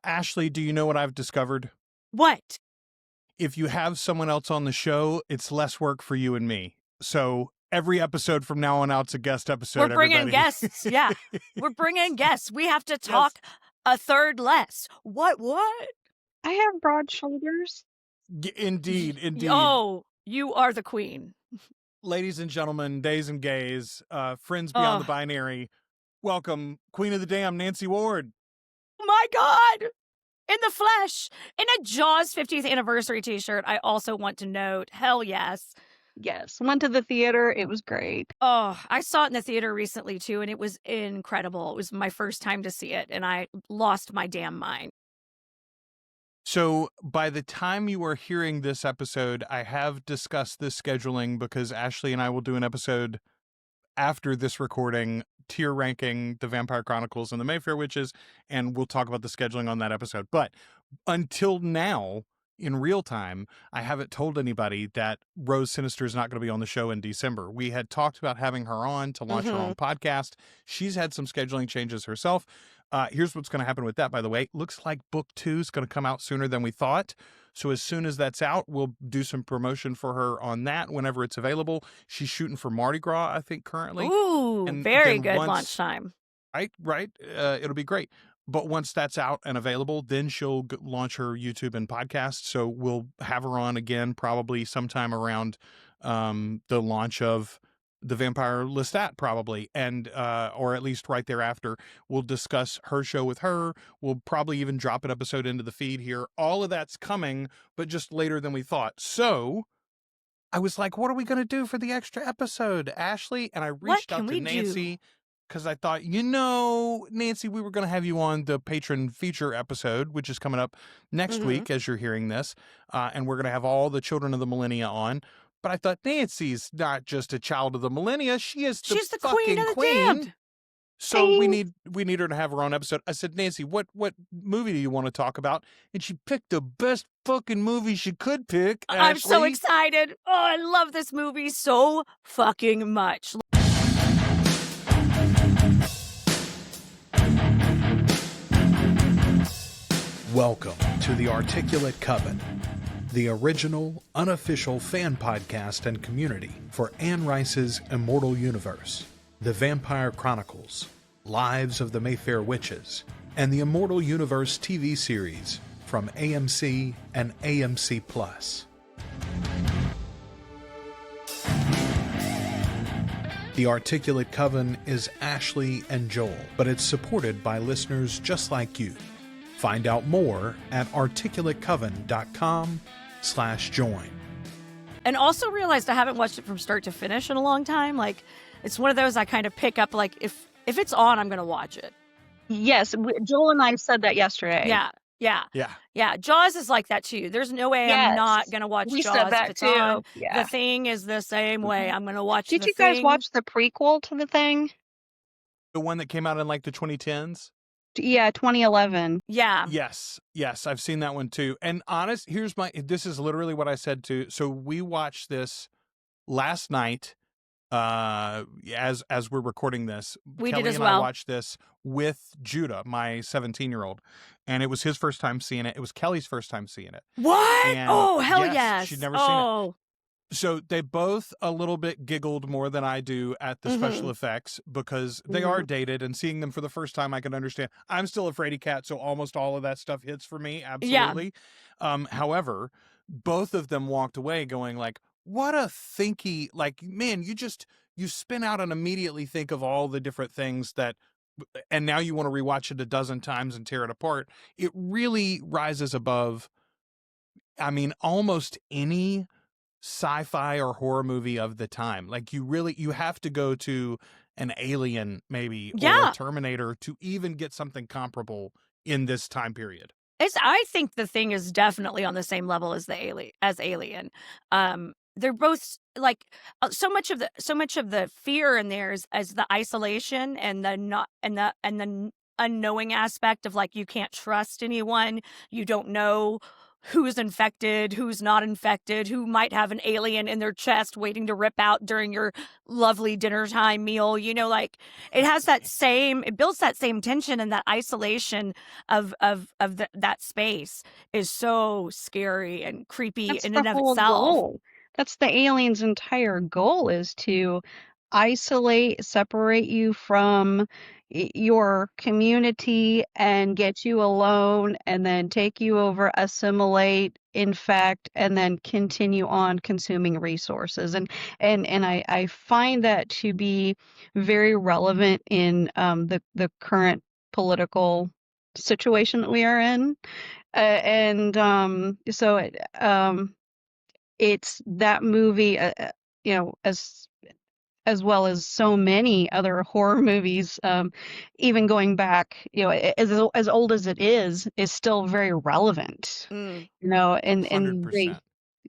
Ashley, do you know what I've discovered? What? If you have someone else on the show, it's less work for you and me. So every episode from now on out's a guest episode. We're bringing everybody. guests. Yeah. We're bringing guests. We have to talk a third less. What? I have broad shoulders. Indeed. Oh, you are the queen. Ladies and gentlemen, days and gays, friends beyond the binary, welcome, Queen of the Damned, Nancee Ward. Oh my God! In the flesh! In a Jaws 50th anniversary t-shirt, I also want to note, hell yes. Yes, went to the theater. It was great. Oh, I saw it in the theater recently too, and it was incredible. It was my first time to see it, and I lost my damn mind. So by the time you are hearing this episode, I have discussed this scheduling because Ashley and I will do an episode after this recording, tier ranking the Vampire Chronicles and the Mayfair Witches, and we'll talk about the scheduling on that episode. But until now, in real time, I haven't told anybody that Rose Sinister is not going to be on the show in December. We had talked about having her on to launch her own podcast. She's had some scheduling changes herself. Here's what's going to happen with that, by the way. Looks like book 2 is going to come out sooner than we thought. So as soon as that's out, we'll do some promotion for her on that whenever it's available. She's shooting for Mardi Gras, I think, currently. Ooh, and very good launch time. Right. It'll be great. But once that's out and available, then she'll launch her YouTube and podcast. So we'll have her on again probably sometime around the launch of the Vampire Lestat probably, and or at least right thereafter. We'll discuss her show with her. We'll probably even drop an episode into the feed here. All of that's coming, but just later than we thought. So I was like, what are we going to do for the extra episode, Ashley? And I reached out to Nancee because I thought, Nancee, we were going to have you on the patron feature episode, which is coming up next week as you're hearing this. And we're going to have all the children of the millennia on. But I thought Nancee's not just a child of the millennia. She's the queen of the damned. So we need her to have her own episode. I said, Nancee, what movie do you want to talk about? And she picked the best fucking movie she could pick. Ashley. I'm so excited. Oh, I love this movie so fucking much. Welcome to the Articulate Coven, the original, unofficial fan podcast and community for Anne Rice's Immortal universe, the Vampire Chronicles, Lives of the Mayfair Witches, and the Immortal Universe TV series from AMC and AMC+. The Articulate Coven is Ashley and Joel, but it's supported by listeners just like you. Find out more at articulatecoven.com/join. And also realized I haven't watched it from start to finish in a long time. Like, it's one of those I kind of pick up, like, if it's on, I'm going to watch it. Yes, Joel and I said that yesterday. Yeah. Jaws is like that too. There's no way I'm not going to watch we Jaws said that if it's too. on. Yeah. The Thing is the same way. I'm going to watch Did The you Thing. guys watch the prequel to The Thing? The one that came out in like the 2010s? Yeah, 2011. Yeah. Yes, I've seen that one too. And this is literally what I said to, so we watched this last night, as we're recording this. We Kelly did as and well. I watched this with Judah, my 17-year-old, and it was his first time seeing it. It was Kelly's first time seeing it. What? And Oh, hell yes. She'd never seen it. So they both a little bit giggled more than I do at the special effects because they are dated, and seeing them for the first time, I can understand. I'm still a fraidy cat, so almost all of that stuff hits for me. Absolutely. Yeah. However, both of them walked away going like, what a thinky, like, man, you spin out and immediately think of all the different things that, and now you want to rewatch it a dozen times and tear it apart. It really rises above, I mean, almost any sci-fi or horror movie of the time. Like, you have to go to an Alien maybe or a Terminator to even get something comparable in this time period. I think The Thing is definitely on the same level as Alien. They're both like so much of the fear in there is as the isolation and the unknowing aspect of, like, you can't trust anyone, you don't know who's infected, who's not infected, who might have an alien in their chest waiting to rip out during your lovely dinner time meal. You know, like it has it builds that same tension, and that isolation of that space is so scary and creepy That's in the and of whole itself. goal. That's the alien's entire goal, is to isolate, separate you from your community and get you alone, and then take you over, assimilate, infect, and then continue on consuming resources. And I find that to be very relevant in the current political situation that we are in. And so it's that movie, you know, as well as so many other horror movies, even going back, you know, as old as it is still very relevant. Mm. You know, and they, 100%.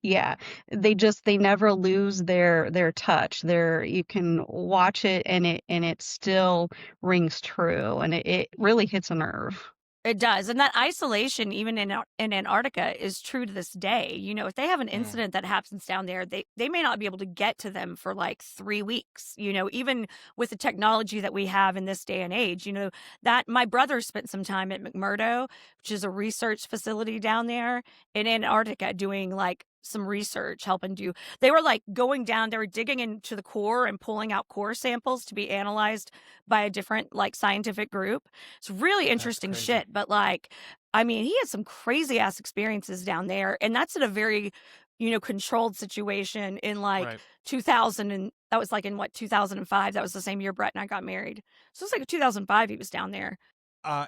yeah, they never lose their touch. You can watch it and it still rings true, and it really hits a nerve. It does. And that isolation, even in Antarctica, is true to this day. You know, if they have an Mm. incident that happens down there, they may not be able to get to them for like 3 weeks. You know, even with the technology that we have in this day and age, you know, that my brother spent some time at McMurdo, which is a research facility down there in Antarctica, doing like some research, helping do. They were like going down, they were digging into the core and pulling out core samples to be analyzed by a different like scientific group. It's really That's interesting crazy. shit. But like, I mean, he had some crazy ass experiences down there, and that's in a very, you know, controlled situation in like Right. 2000, and that was like in what, 2005. That was the same year Brett and I got married. So it's like 2005 he was down there.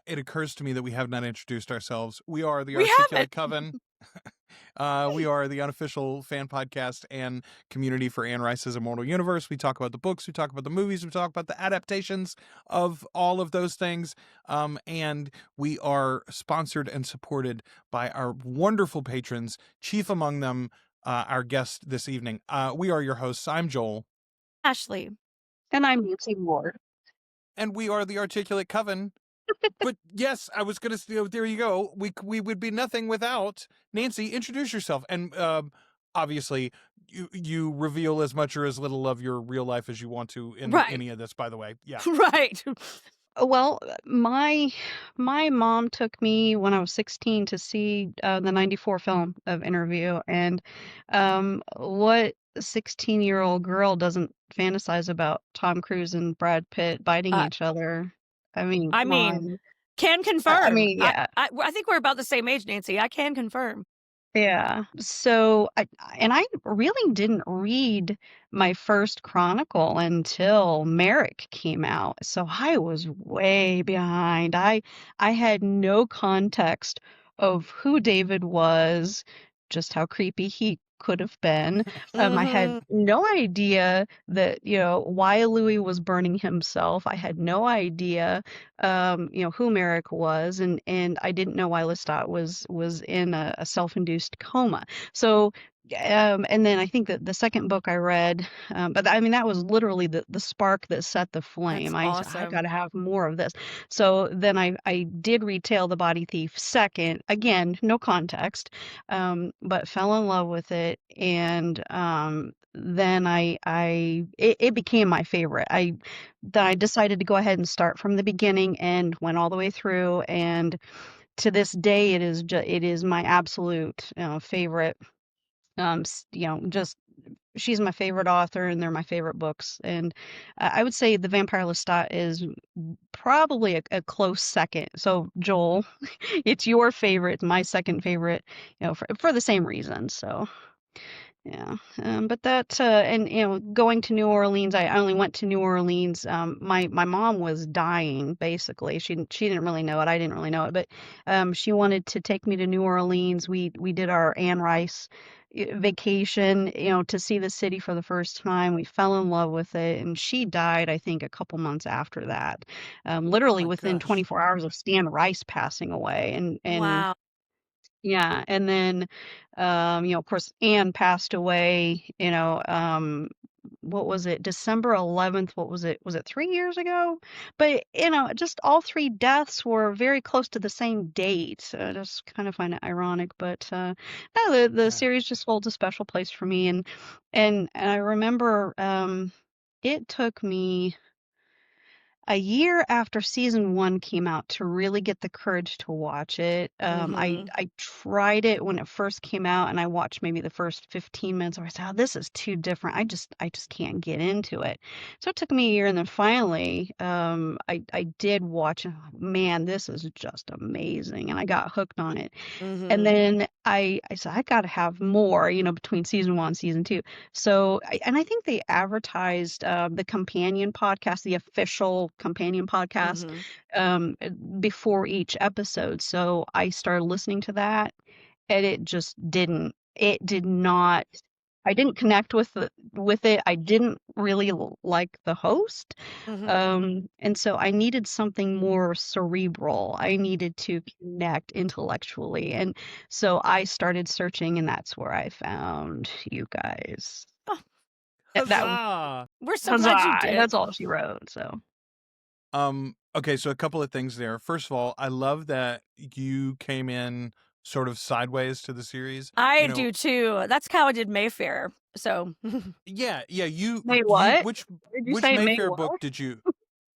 It occurs to me that we have not introduced ourselves. We are the We Articulate haven't. Coven. We are the unofficial fan podcast and community for Anne Rice's Immortal Universe. We talk about the books, we talk about the movies, we talk about the adaptations of all of those things. And we are sponsored and supported by our wonderful patrons, chief among them, our guest this evening. We are your hosts. I'm Joel. Ashley. And I'm Nancee Ward. And we are the Articulate Coven. But yes, I was going to, there you go. We would be nothing without Nancee. Introduce yourself. And obviously, you reveal as much or as little of your real life as you want to in Right. any of this, by the way. Yeah. Right. Well, my mom took me when I was 16 to see the 94 film of Interview, and what 16-year-old girl doesn't fantasize about Tom Cruise and Brad Pitt biting Uh, each other? I mean, I come mean, on. can I confirm. mean, yeah. I think we're about the same age, Nancee. I can confirm. Yeah. So I really didn't read my first Chronicle until Merrick came out. So I was way behind. I had no context of who David was, just how creepy he could have been. I had Mhm. no idea that, you know, why Louis was burning himself. I had no idea you know, who Merrick was, and I didn't know why Lestat was in a self-induced coma. So, and then I think that the second book I read, but I mean that was literally the spark that set the flame. That's I awesome. got to have more of this. So then I did read Tale of the Body Thief second. Again, no context, but fell in love with it, and then it became my favorite. Then I decided to go ahead and start from the beginning and went all the way through. And to this day, it is my absolute favorite. You know, just she's my favorite author, and they're my favorite books. And I would say The Vampire Lestat is probably a close second. So Joel, it's your favorite, it's my second favorite. You know, for the same reason. So. Yeah, but that and you know, going to New Orleans, I only went to New Orleans. My mom was dying basically. She didn't really know it. I didn't really know it, but she wanted to take me to New Orleans. We did our Anne Rice vacation, you know, to see the city for the first time. We fell in love with it, and she died, I think, a couple months after that. Oh Literally my within gosh. 24 hours of Stan Rice passing away, and Wow. yeah, and then, you know, of course, Anne passed away, you know, what was it? December 11th. What was it? Was it 3 years ago? But, just all three deaths were very close to the same date. I just kind of find it ironic. But no, the Yeah. series just holds a special place for me. And I remember it took me a year after season one came out to really get the courage to watch it. Mm-hmm. I tried it when it first came out, and I watched maybe the first 15 minutes. Where I said, "Oh, this is too different. I just can't get into it." So it took me a year, and then finally, I did watch. And man, this is just amazing, and I got hooked on it. And Mm-hmm. then I said, I got to have more, between season one and season two. So, I think they advertised the companion podcast, the official companion podcast, Mm-hmm. um, before each episode. So I started listening to that, and it did not. I didn't connect with it. I didn't really like the host. Mm-hmm. And so I needed something more cerebral. I needed to connect intellectually. And so I started searching, and that's where I found you guys. Oh, That Huzzah! we're so was glad you I. did. That's all she wrote. So Okay, so a couple of things there. First of all, I love that you came in sort of sideways to the series. I do too. That's how I did Mayfair. So Yeah, May you what? which Did you which say May Mayfair book what? did you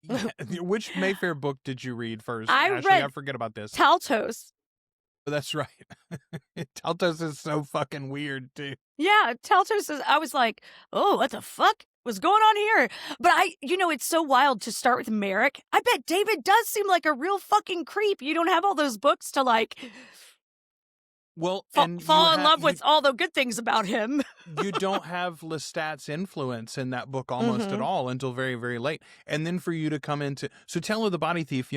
yeah, which Mayfair book did you read first? I Ashley, I read forget about this. Taltos. That's right. Taltos is so fucking weird too. Yeah, Taltos is, I was like, oh, what the fuck was going on here? But it's so wild to start with Merrick. I bet David does seem like a real fucking creep. You don't have all those books to like Well, and fall in love with all the good things about him. you don't have Lestat's influence in that book almost at Mhm. all until very, very late. And then for you to come into so Tale of the Body Thief,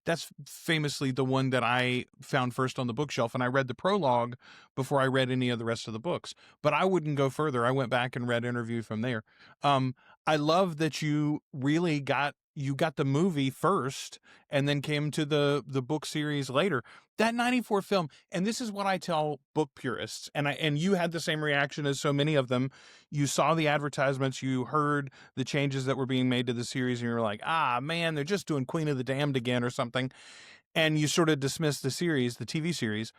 that's famously the one that I found first on the bookshelf, and I read the prologue before I read any of the rest of the books. But I wouldn't go further. I went back and read Interview from there. I love that you really got the movie first and then came to the book series later. That 94 film, and this is what I tell book purists, and you had the same reaction as so many of them. You saw the advertisements, you heard the changes that were being made to the series, and you were like, ah, man, they're just doing Queen of the Damned again or something. And you sort of dismissed the series, the TV series.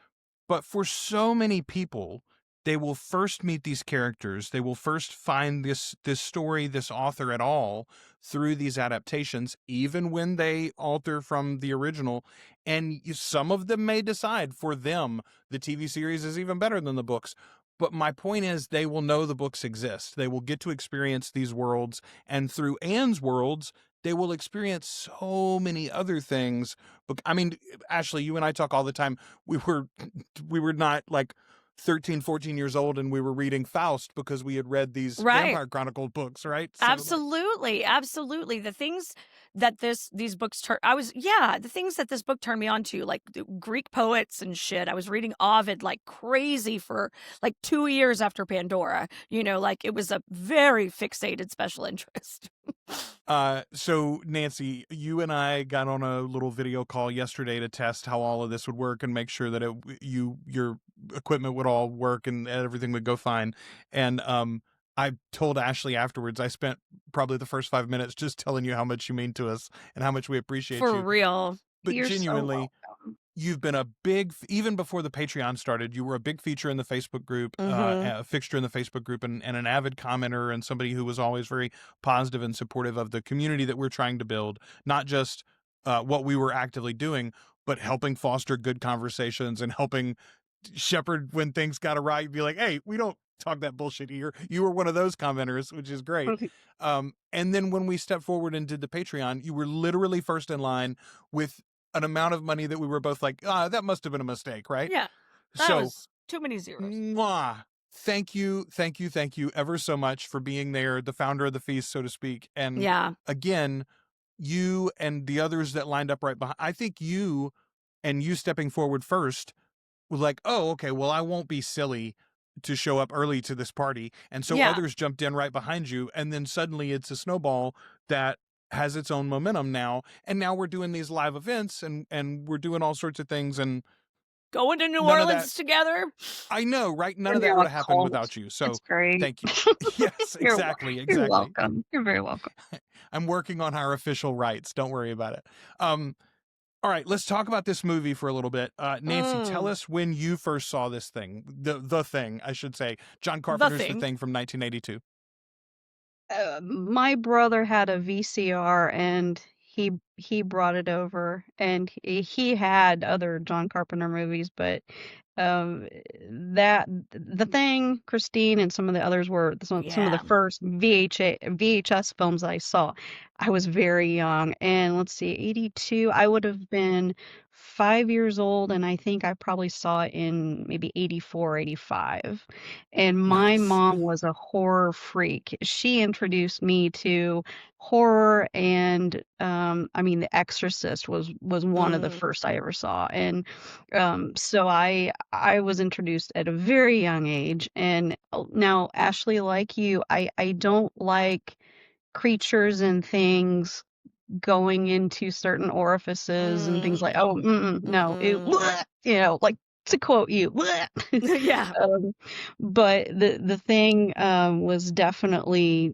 But for so many people, they will first meet these characters. They will first find this story, this author at all through these adaptations, even when they alter from the original. And some of them may decide for them the TV series is even better than the books. But my point is, they will know the books exist. They will get to experience these worlds. And through Anne's worlds, they will experience so many other things. But I mean, Ashley, you and I talk all the time. We were not like 13, 14 years old, and we were reading Faust because we had read these Right. Vampire Chronicle books, right? So, Absolutely. Absolutely. The things that these books the things that this book turned me on to, like the Greek poets and shit. I was reading Ovid like crazy for like 2 years after Pandora. Like it was a very fixated special interest. so Nancee, you and I got on a little video call yesterday to test how all of this would work and make sure that your equipment would all work and everything would go fine. And I told Ashley afterwards, I spent probably the first 5 minutes just telling you how much you mean to us and how much we appreciate For you. real. But You're so genuinely, welcome. you've been even before the Patreon started, you were a big feature in the Facebook group, Mhm. a fixture in the Facebook group, and an avid commenter and somebody who was always very positive and supportive of the community that we're trying to build, not just what we were actively doing, but helping foster good conversations and helping shepherd when things got awry. Be like, hey, we don't talk that bullshit here. You were one of those commenters, which is great. And then when we stepped forward and did the Patreon, you were literally first in line with an amount of money that we were both like, that must have been a mistake, right? Yeah. That So, was too many zeros. mwah, thank you ever so much for being there, the founder of the feast, so to speak. And Yeah. again, you and the others that lined up right behind, I think you stepping forward first were like, oh, okay, well, I won't be silly to show up early to this party. And so Yeah. others jumped in right behind you. And then suddenly it's a snowball that has its own momentum now. And now we're doing these live events and we're doing all sorts of things. And going to New None of that. Orleans together. I know, right? None You're of that now would a have happened cult. without you. So It's great. thank you. Yes, You're exactly. You're welcome. You're very welcome. I'm working on our official rights. Don't worry about it. All right, let's talk about this movie for a little bit. Nancee, tell us when you first saw this thing. The Thing, I should say. John Carpenter's The Thing from 1982. My brother had a VCR and he brought it over, and he had other John Carpenter movies, but that The Thing, Christine, and some of the others were some of the Yeah. first VHS films I saw. I was very young, and let's see, 82, I would have been 5 years old, and I think I probably saw it in maybe 84, 85. And my Nice. mom was a horror freak. She introduced me to horror, and I mean, The Exorcist was one of the first I ever saw. And so I was introduced at a very young age. And now, Ashley, like you, I don't like creatures and things going into certain orifices and things like, oh, no, like, to quote you, Yeah. but the Thing was definitely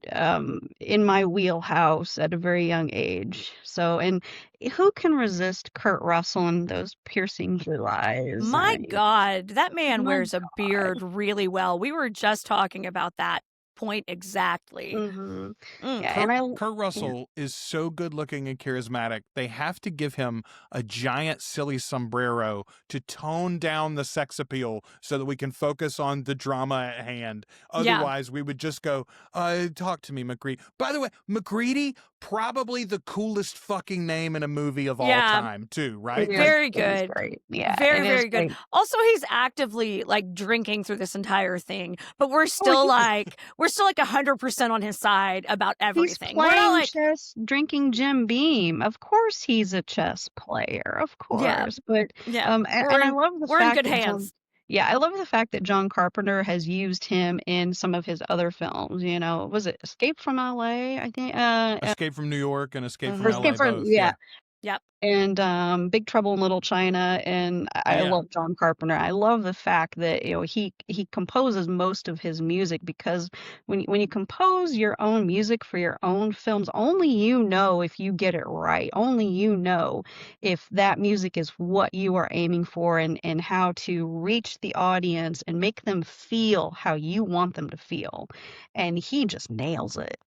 in my wheelhouse at a very young age. So, and who can resist Kurt Russell and those piercing blue eyes? My God, that man My wears a God. beard really well. We were just talking about that point exactly. Mm-hmm. Mm. Yeah, and Kurt Russell is so good looking and charismatic. They have to give him a giant silly sombrero to tone down the sex appeal so that we can focus on the drama at hand. Yeah. Otherwise, we would just go, talk to me, McGreedy. By the way, McGreedy, probably the coolest fucking name in a movie of all time, too, right? Very It is good. great. Yeah, Very, it is very good. great. Also, he's actively like drinking through this entire thing, but we're still yeah. we're still like 100% on his side about He's everything. We're not playing like, chess, drinking Jim Beam. Of course, he's a chess player. Of yeah, course, but yeah, and I love the we're in fact good that hands. I love the fact that John Carpenter has used him in some of his other films. You know, was it Escape from L.A.? I think. Escape from New York and Escape Mhm. from LA Escape from both. Yep. And Big Trouble in Little China, and I Yeah. love John Carpenter. I love the fact that he composes most of his music, because when you compose your own music for your own films, only you know if you get it right. Only you know if that music is what you are aiming for, and how to reach the audience and make them feel how you want them to feel. And he just nails it.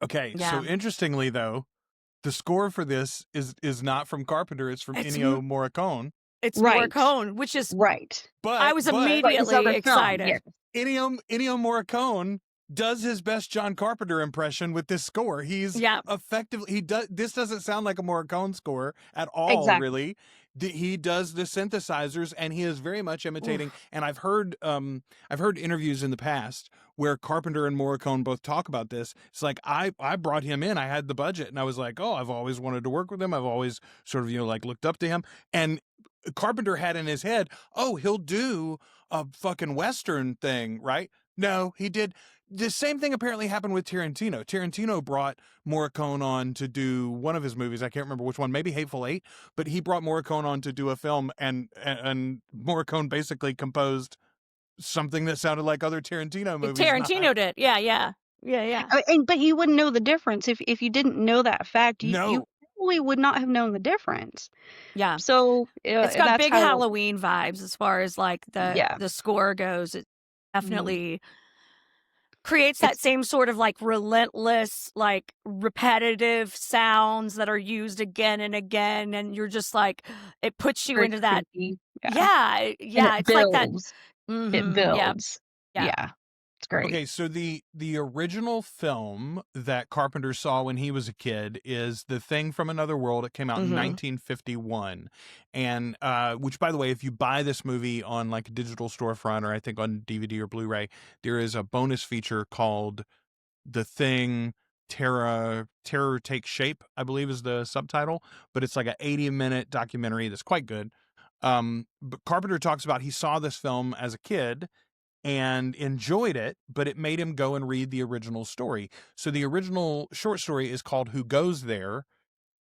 Okay, Yeah. so interestingly, though, the score for this is not from Carpenter. It's from It's Ennio Morricone. It's Right. Morricone, which is Right. But I was But his immediately other film, excited. yeah. Ennio Morricone does his best John Carpenter impression with this score. He's Yeah. effectively, he does, this doesn't sound like a Morricone score at all, Exactly. really. He does the synthesizers, and he is very much imitating. And I've heard interviews in the past where Carpenter and Morricone both talk about this. It's like, I brought him in, I had the budget, and I was like, oh, I've always wanted to work with him. I've always sort of, like looked up to him. And Carpenter had in his head, oh, he'll do a fucking Western thing, right? No, he did. The same thing apparently happened with Tarantino. Tarantino brought Morricone on to do one of his movies. I can't remember which one, maybe Hateful Eight, but he brought Morricone on to do a film, and Morricone basically composed something that sounded like other Tarantino movies. Tarantino did. Yeah. But you wouldn't know the difference if you didn't know that fact. You No. probably would not have known the difference. Yeah. So It's got that's big how, Halloween vibes as far as like the score goes. It definitely creates that same sort of like relentless, like repetitive sounds that are used again and again, and you're just like, it puts you very into that. creepy. Yeah. And It's like that. It builds. Yeah. It's great. Okay, so the original film that Carpenter saw when he was a kid is The Thing from Another World. It came out in 1951, and which, by the way, if you buy this movie on like a digital storefront, or I think on DVD or Blu-ray, there is a bonus feature called The Thing Terror Takes Shape, I believe is the subtitle, but it's like an 80-minute documentary that's quite good. But Carpenter talks about he saw this film as a kid and enjoyed it, but it made him go and read the original story. So the original short story is called Who Goes There?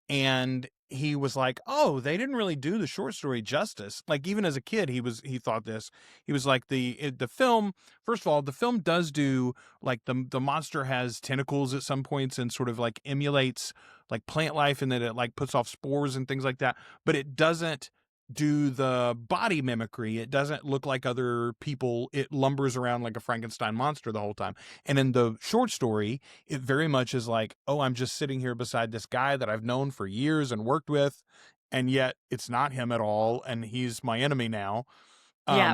And he was like, oh, they didn't really do the short story justice. Like, even as a kid, he thought this. He was like, the film, first of all, the film does do, like, the monster has tentacles at some points and sort of like emulates like plant life, and then it like puts off spores and things like that, but it doesn't do the body mimicry. It doesn't look like other people. It lumbers around like a Frankenstein monster the whole time. And in the short story, it very much is like, oh, I'm just sitting here beside this guy that I've known for years and worked with, and yet it's not him at all, and he's my enemy now. Yeah.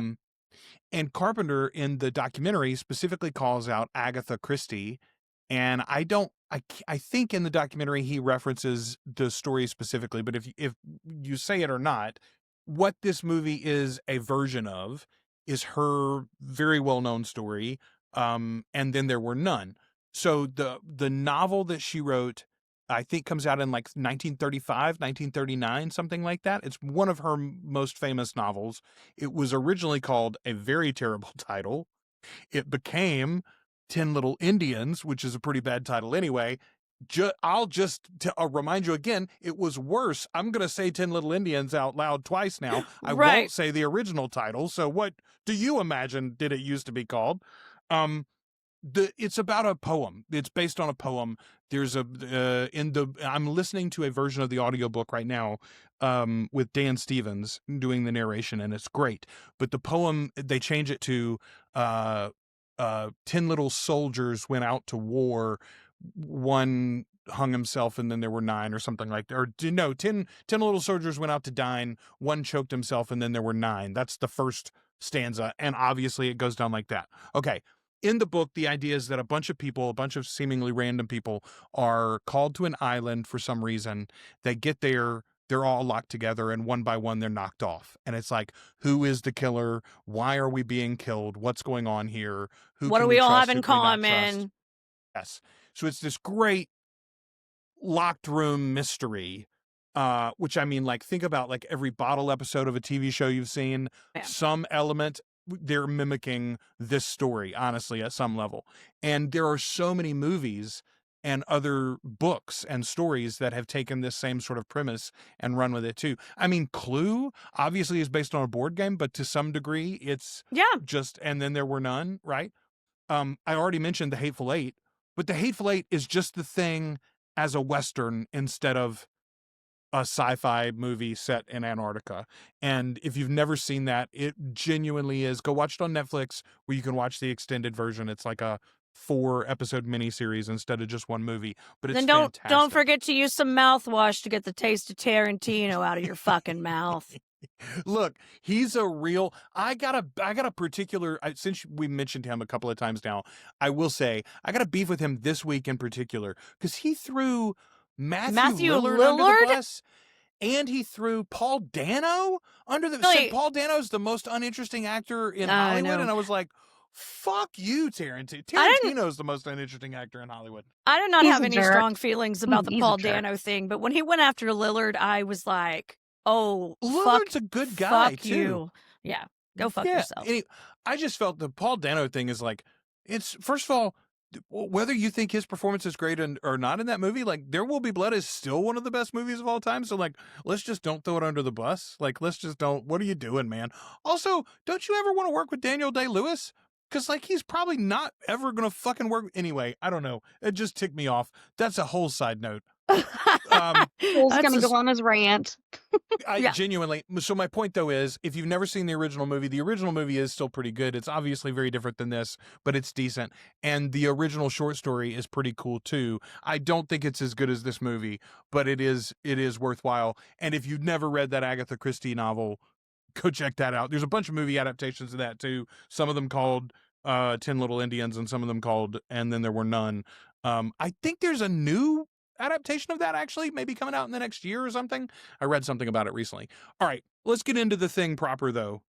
And Carpenter in the documentary specifically calls out Agatha Christie, and I think in the documentary he references the story specifically, but if you say it or not, what this movie is a version of is her very well-known story, and then there were none. So the novel that she wrote, I think, comes out in like 1935, 1939, something like that. It's one of her most famous novels. It was originally called a very terrible title. It became 10 Little Indians, which is a pretty bad title anyway. I'll just remind you again, it was worse. I'm going to say 10 Little Indians out loud twice now. I won't say the original title. So what do you imagine did it used to be called? It's about a poem. It's based on a poem. There's I'm listening to a version of the audiobook right now, with Dan Stevens doing the narration, and it's great. But the poem, they change it to, 10 little soldiers went out to war. One hung himself, and then there were 9 or something like that. Or no, 10 little soldiers went out to dine. One choked himself, and then there were 9. That's the first stanza. And obviously it goes down like that. Okay. In the book, the idea is that a bunch of seemingly random people are called to an island for some reason. They get there, they're all locked together, and one by one they're knocked off. And it's like, who is the killer? Why are we being killed? What's going on here? What do we all have in common? Yes. So it's this great locked room mystery, which, I mean, like, think about like every bottle episode of a TV show you've seen, some element, they're mimicking this story, honestly, at some level. And there are so many movies and other books and stories that have taken this same sort of premise and run with it too. I mean, Clue obviously is based on a board game, but to some degree it's just, and then there were none, right? I already mentioned The Hateful Eight, but The Hateful Eight is just the thing as a Western instead of a sci-fi movie set in Antarctica. And if you've never seen that, it genuinely is. Go watch it on Netflix, where you can watch the extended version. It's like a 4-episode miniseries instead of just one movie. But it's fantastic. Don't forget to use some mouthwash to get the taste of Tarantino out of your fucking mouth. Look, he's a real. I got a particular. Since we mentioned him a couple of times now, I will say I got a beef with him this week in particular, because he threw Matthew Lillard under the bus, and he threw Paul Dano under the. Said Paul Dano's the most uninteresting actor in Hollywood, and I was like, fuck you, Tarantino. Tarantino's the most uninteresting actor in Hollywood. I did not have any strong feelings about the Paul Dano thing, but when he went after Lillard, I was like, oh, Lillard's a good guy, fuck too. You. Yeah, go fuck yourself. I just felt the Paul Dano thing is like, it's, first of all, whether you think his performance is great or not in that movie, like, There Will Be Blood is still one of the best movies of all time. So, like, let's just don't throw it under the bus. Like, let's just don't. What are you doing, man? Also, don't you ever want to work with Daniel Day-Lewis? Because, like, he's probably not ever going to fucking work. Anyway, I don't know. It just ticked me off. That's a whole side note. Paul's going to go on his rant. Genuinely. So my point, though, is if you've never seen the original movie is still pretty good. It's obviously very different than this, but it's decent. And the original short story is pretty cool, too. I don't think it's as good as this movie, but it is worthwhile. And if you've never read that Agatha Christie novel, go check that out. There's a bunch of movie adaptations of that, too. Some of them called 10 Little Indians, and some of them called And Then There Were None. I think there's a new adaptation of that, actually, maybe coming out in the next year or something. I read something about it recently. All right, let's get into the thing proper, though.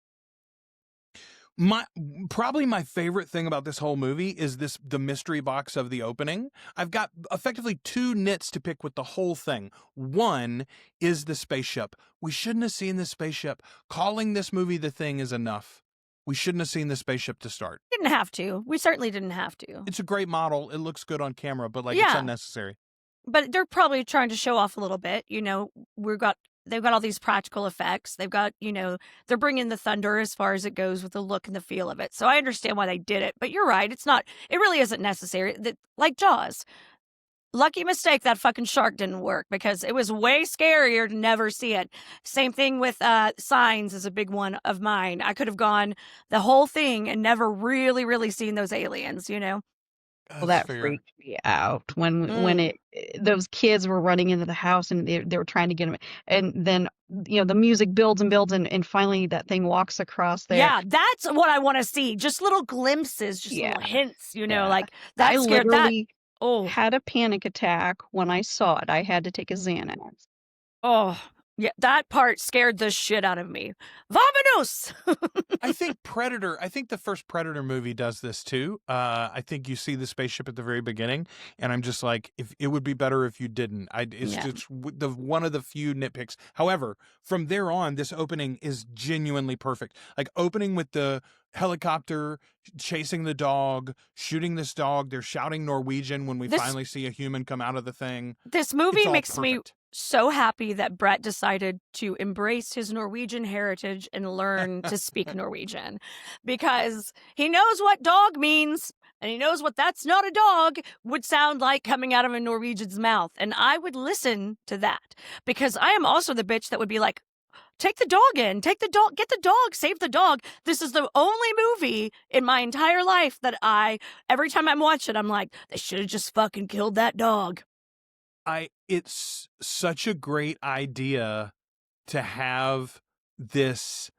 Probably my favorite thing about this whole movie is the mystery box of the opening. I've got effectively 2 nits to pick with the whole thing. One is the spaceship. We shouldn't have seen the spaceship. Calling this movie The Thing is enough. We shouldn't have seen the spaceship to start. Didn't have to. We certainly didn't have to. It's a great model. It looks good on camera, but, like, it's unnecessary. but they're probably trying to show off a little bit. They've got all these practical effects. They've got, they're bringing the thunder as far as it goes with the look and the feel of it. So I understand why they did it. But you're right. It really isn't necessary. Like Jaws. Lucky mistake that fucking shark didn't work because it was way scarier to never see it. Same thing with Signs is a big one of mine. I could have gone the whole thing and never really, really seen those aliens, Well, That's that fair. freaked me out when those kids were running into the house and they were trying to get them, and then the music builds and builds and finally that thing walks across there. Yeah, that's what I want to see. Just little glimpses, just little hints, like that I scared literally that. had a panic attack when I saw it. I had to take a Xanax. Oh, yeah, that part scared the shit out of me. Vamonos! I think the first Predator movie does this too. I think you see the spaceship at the very beginning, and I'm just like, if it would be better if you didn't. It's just one of the few nitpicks. However, from there on, this opening is genuinely perfect. Like opening with the helicopter chasing the dog, shooting this dog. They're shouting Norwegian when we finally see a human come out of the thing. This movie makes perfect. me so happy that Brett decided to embrace his Norwegian heritage and learn to speak Norwegian, because he knows what dog means and he knows what that's not a dog would sound like coming out of a Norwegian's mouth. And I would listen to that because I am also the bitch that would be like, take the dog in, take the dog, get the dog, save the dog. This is the only movie in my entire life that every time I'm watching, I'm like, they should have just fucking killed that dog. It's such a great idea to have this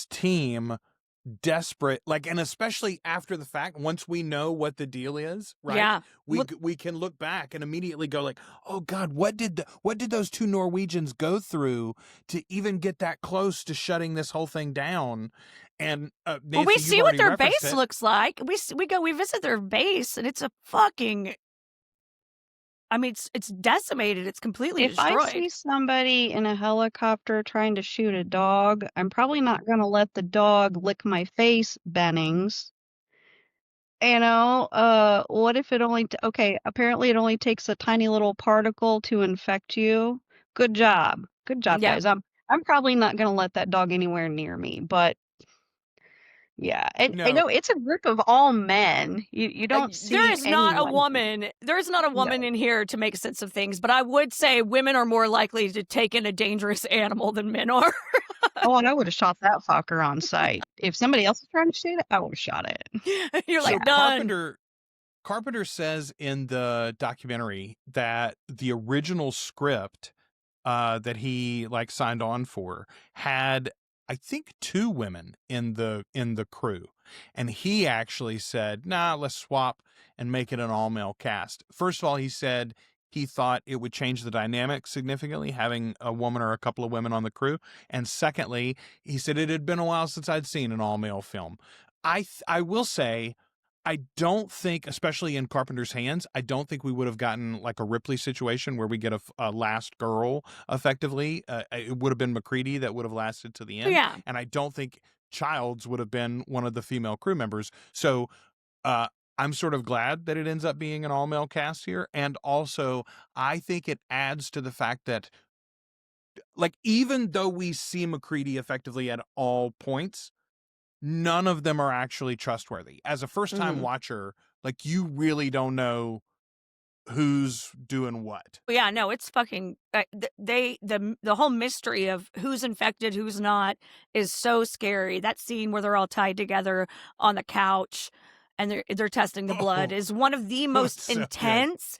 team desperate, and especially after the fact, once we know what the deal is, right? Yeah. We can look back and immediately go like, oh God, what did those two Norwegians go through to even get that close to shutting this whole thing down? And Nancee, we see what their base it. looks like. We visit their base, and it's a fucking. I mean, it's decimated. It's completely destroyed. If I see somebody in a helicopter trying to shoot a dog, I'm probably not going to let the dog lick my face, Bennings. What if it only... apparently it only takes a tiny little particle to infect you. Good job. Good job, guys. I'm probably not going to let that dog anywhere near me, but... Yeah, and I know it's a group of all men. You don't see there is not a anyone. woman. There is not a woman in here to make sense of things. But I would say women are more likely to take in a dangerous animal than men are. Oh, and I would have shot that fucker on sight. If somebody else is trying to shoot it, I would have shot it. You're like, done. Carpenter says in the documentary that the original script that he signed on for had, I think, 2 women in the crew, and he actually said, nah, let's swap and make it an all-male cast. First of all, he said he thought it would change the dynamic significantly having a woman or a couple of women on the crew, and secondly, he said it had been a while since I'd seen an all-male film. I will say, I don't think, especially in Carpenter's hands, I don't think we would have gotten a Ripley situation where we get a last girl effectively. It would have been McCready that would have lasted to the end. Yeah. And I don't think Childs would have been one of the female crew members. So I'm sort of glad that it ends up being an all-male cast here. And also, I think it adds to the fact that, even though we see McCready effectively at all points, none of them are actually trustworthy. As a first-time watcher, you really don't know who's doing what. Yeah, no, it's fucking. The whole mystery of who's infected, who's not, is so scary. That scene where they're all tied together on the couch and they're testing the blood is one of the most so tense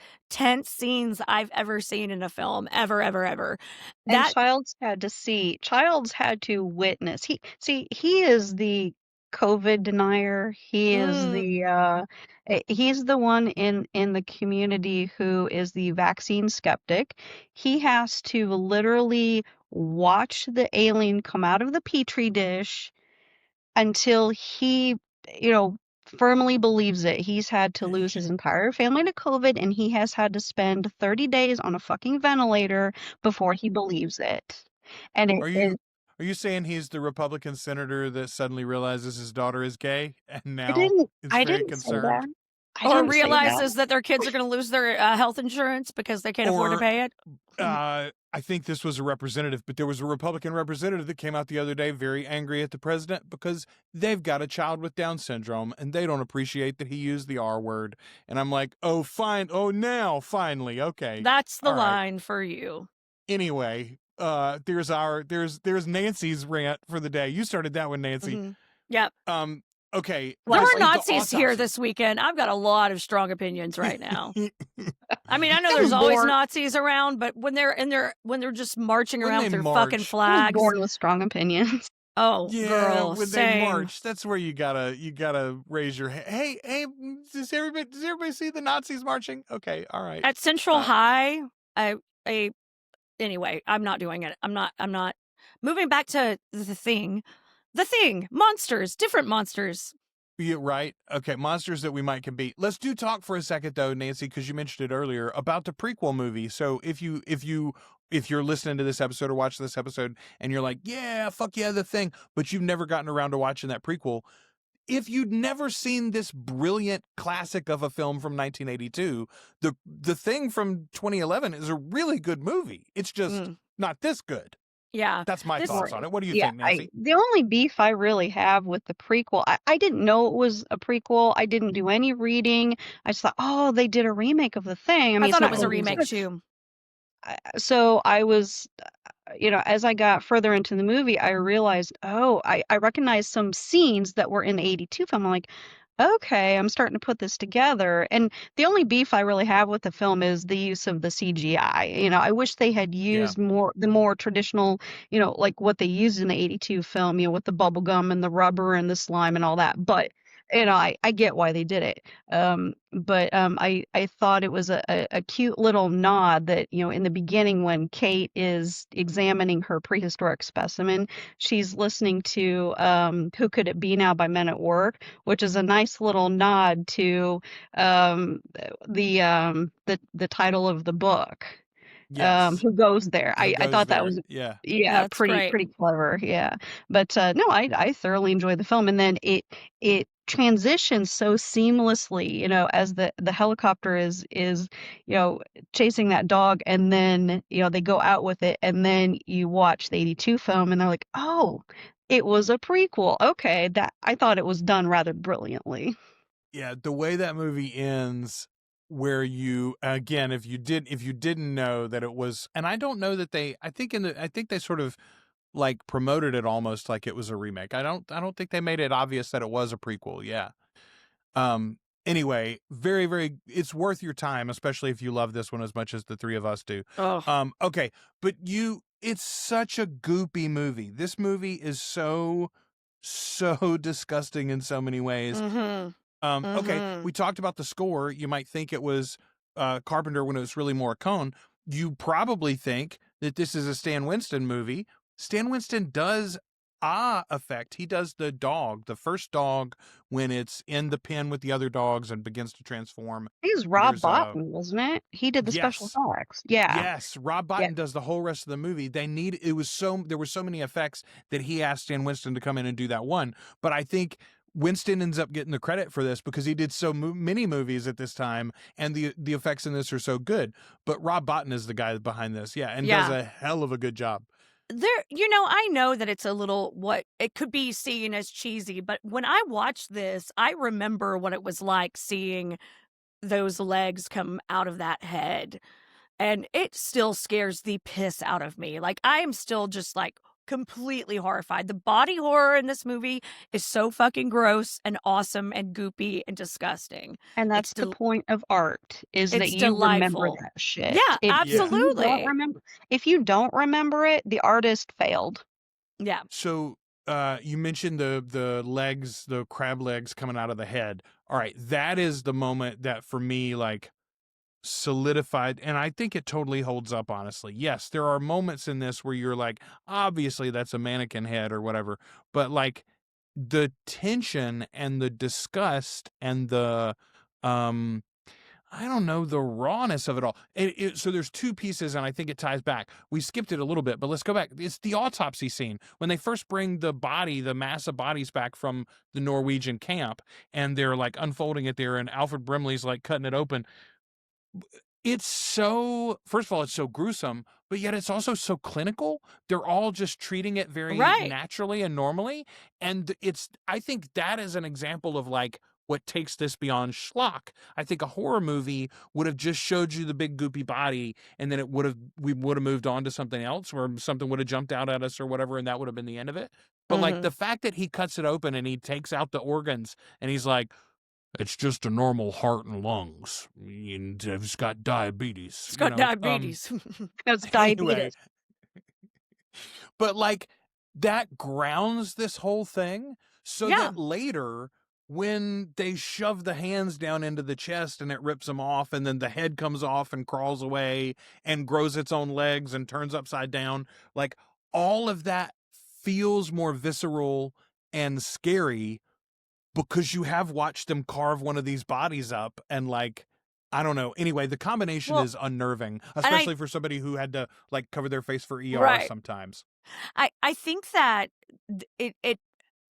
scenes I've ever seen in a film, ever. And Childs had to witness. He is the COVID denier. He is he's the one in the community who is the vaccine skeptic. He has to literally watch the alien come out of the petri dish until he, firmly believes it. He's had to lose his entire family to COVID, and he has had to spend 30 days on a fucking ventilator before he believes it. And Are you saying he's the Republican senator that suddenly realizes his daughter is gay and now is I very didn't concerned? say that. I Or didn't say that. realizes that their kids are going to lose their health insurance because they can't afford to Or pay it. I think this was a representative, but there was a Republican representative that came out the other day very angry at the president because they've got a child with Down syndrome and they don't appreciate that he used the R word. And I'm like, oh, fine. Oh, now, finally. Okay. That's the All right. line for you. Anyway, there's Nancee's rant for the day. You started that one, Nancee. Mhm. Yep. Okay. There this were is the Nazis here autopsy. this weekend. I've got a lot of strong opinions right now. I mean, I know I there's was always born- Nazis around, but when they're just marching When around they with their fucking march. I was flags. born with strong opinions. Oh, Yeah, girl, when same. they march, that's where you gotta raise your hey. Does everybody see the Nazis marching? Okay, all right. At Central High, anyway, I'm not doing it. I'm not moving back to the thing. The thing, monsters, different monsters. Yeah, right. Okay, monsters that we might can beat. Let's talk for a second though, Nancee, because you mentioned it earlier about the prequel movie. So if you're listening to this episode or watching this episode and you're like, yeah, fuck yeah, the thing, but you've never gotten around to watching that prequel. If you'd never seen this brilliant classic of a film from 1982, the thing from 2011 is a really good movie. It's just not this good. Yeah. That's my thoughts on it. What do you Yeah, think, Nancee? the only beef I really have with the prequel, I didn't know it was a prequel. I didn't do any reading. I just thought, oh, they did a remake of the thing. I mean, thought it it's was not a remake good. too. So I was, as I got further into the movie, I realized, oh, I recognized some scenes that were in the 82 film. I'm like, okay, I'm starting to put this together. And the only beef I really have with the film is the use of the CGI. I wish they had used the more traditional, like what they used in the 82 film, with the bubble gum and the rubber and the slime and all that. But I get why they did it. But I thought it was a cute little nod that, in the beginning when Kate is examining her prehistoric specimen, she's listening to Who Could It Be Now by Men at Work, which is a nice little nod to the title of the book. Yes. Who Goes There. Who I Goes thought that There? was Yeah. That's great. pretty clever. Yeah. But no, I thoroughly enjoyed the film. And then it transitions so seamlessly, as the helicopter is chasing that dog, and then they go out with it, and then you watch the 82 film and they're like, oh, it was a prequel. Okay, that I thought it was done rather brilliantly. Yeah, the way that movie ends, where you again, if you didn't know that it was, and I don't know that I think they sort of like promoted it almost like it was a remake. I don't think they made it obvious that it was a prequel. Yeah. Anyway, very, very, it's worth your time, especially if you love this one as much as the three of us do. Oh. Okay, but it's such a goopy movie. This movie is so disgusting in so many ways. Okay, we talked about the score. You might think it was Carpenter when it was really Morricone. You probably think that this is a Stan Winston movie. Stan Winston does effect. He does the dog, the first dog, when it's in the pen with the other dogs and begins to transform. He's Rob Bottin, wasn't it? He did the special effects. Yeah. Yes, Rob Bottin does the whole rest of the movie. There were so many effects that he asked Stan Winston to come in and do that one. But I think Winston ends up getting the credit for this because he did so many movies at this time, and the effects in this are so good. But Rob Bottin is the guy behind this, and does a hell of a good job. I know that it's a little what it could be seen as cheesy, but when I watched this, I remember what it was like seeing those legs come out of that head, and it still scares the piss out of me. Like, I am still just like completely horrified. The body horror in this movie is so fucking gross and awesome and goopy and disgusting. And that's the point of art, is that you remember that shit. Yeah, absolutely. If you don't remember it, the artist failed. Yeah. So you mentioned the legs, the crab legs coming out of the head. All right, that is the moment that for me, like, solidified, and I think it totally holds up, honestly. Yes, there are moments in this where you're like, obviously that's a mannequin head or whatever, but like the tension and the disgust and the I don't know, the rawness of it all. So there's two pieces, and I think it ties back. We skipped it a little bit, but let's go back. It's the autopsy scene when they first bring the mass of bodies back from the Norwegian camp, and they're like unfolding it there, and Alfred Brimley's like cutting it open. It's so, first of all, it's so gruesome, but yet it's also so clinical. They're all just treating it very Right. naturally and normally. And I think that is an example of like what takes this beyond schlock. I think a horror movie would have just showed you the big goopy body, and then we would have moved on to something else, or something would have jumped out at us or whatever, and that would have been the end of it. But like the fact that he cuts it open and he takes out the organs and he's like, it's just a normal heart and lungs. And it's got diabetes. It's got diabetes. Because Anyway, diabetes. but like that grounds this whole thing so Yeah. that later when they shove the hands down into the chest and it rips them off, and then the head comes off and crawls away and grows its own legs and turns upside down, like all of that feels more visceral and scary because you have watched them carve one of these bodies up, and like, I don't know. Anyway, the combination Well, is unnerving, and especially for somebody who had to like cover their face for ER Right. sometimes. I think that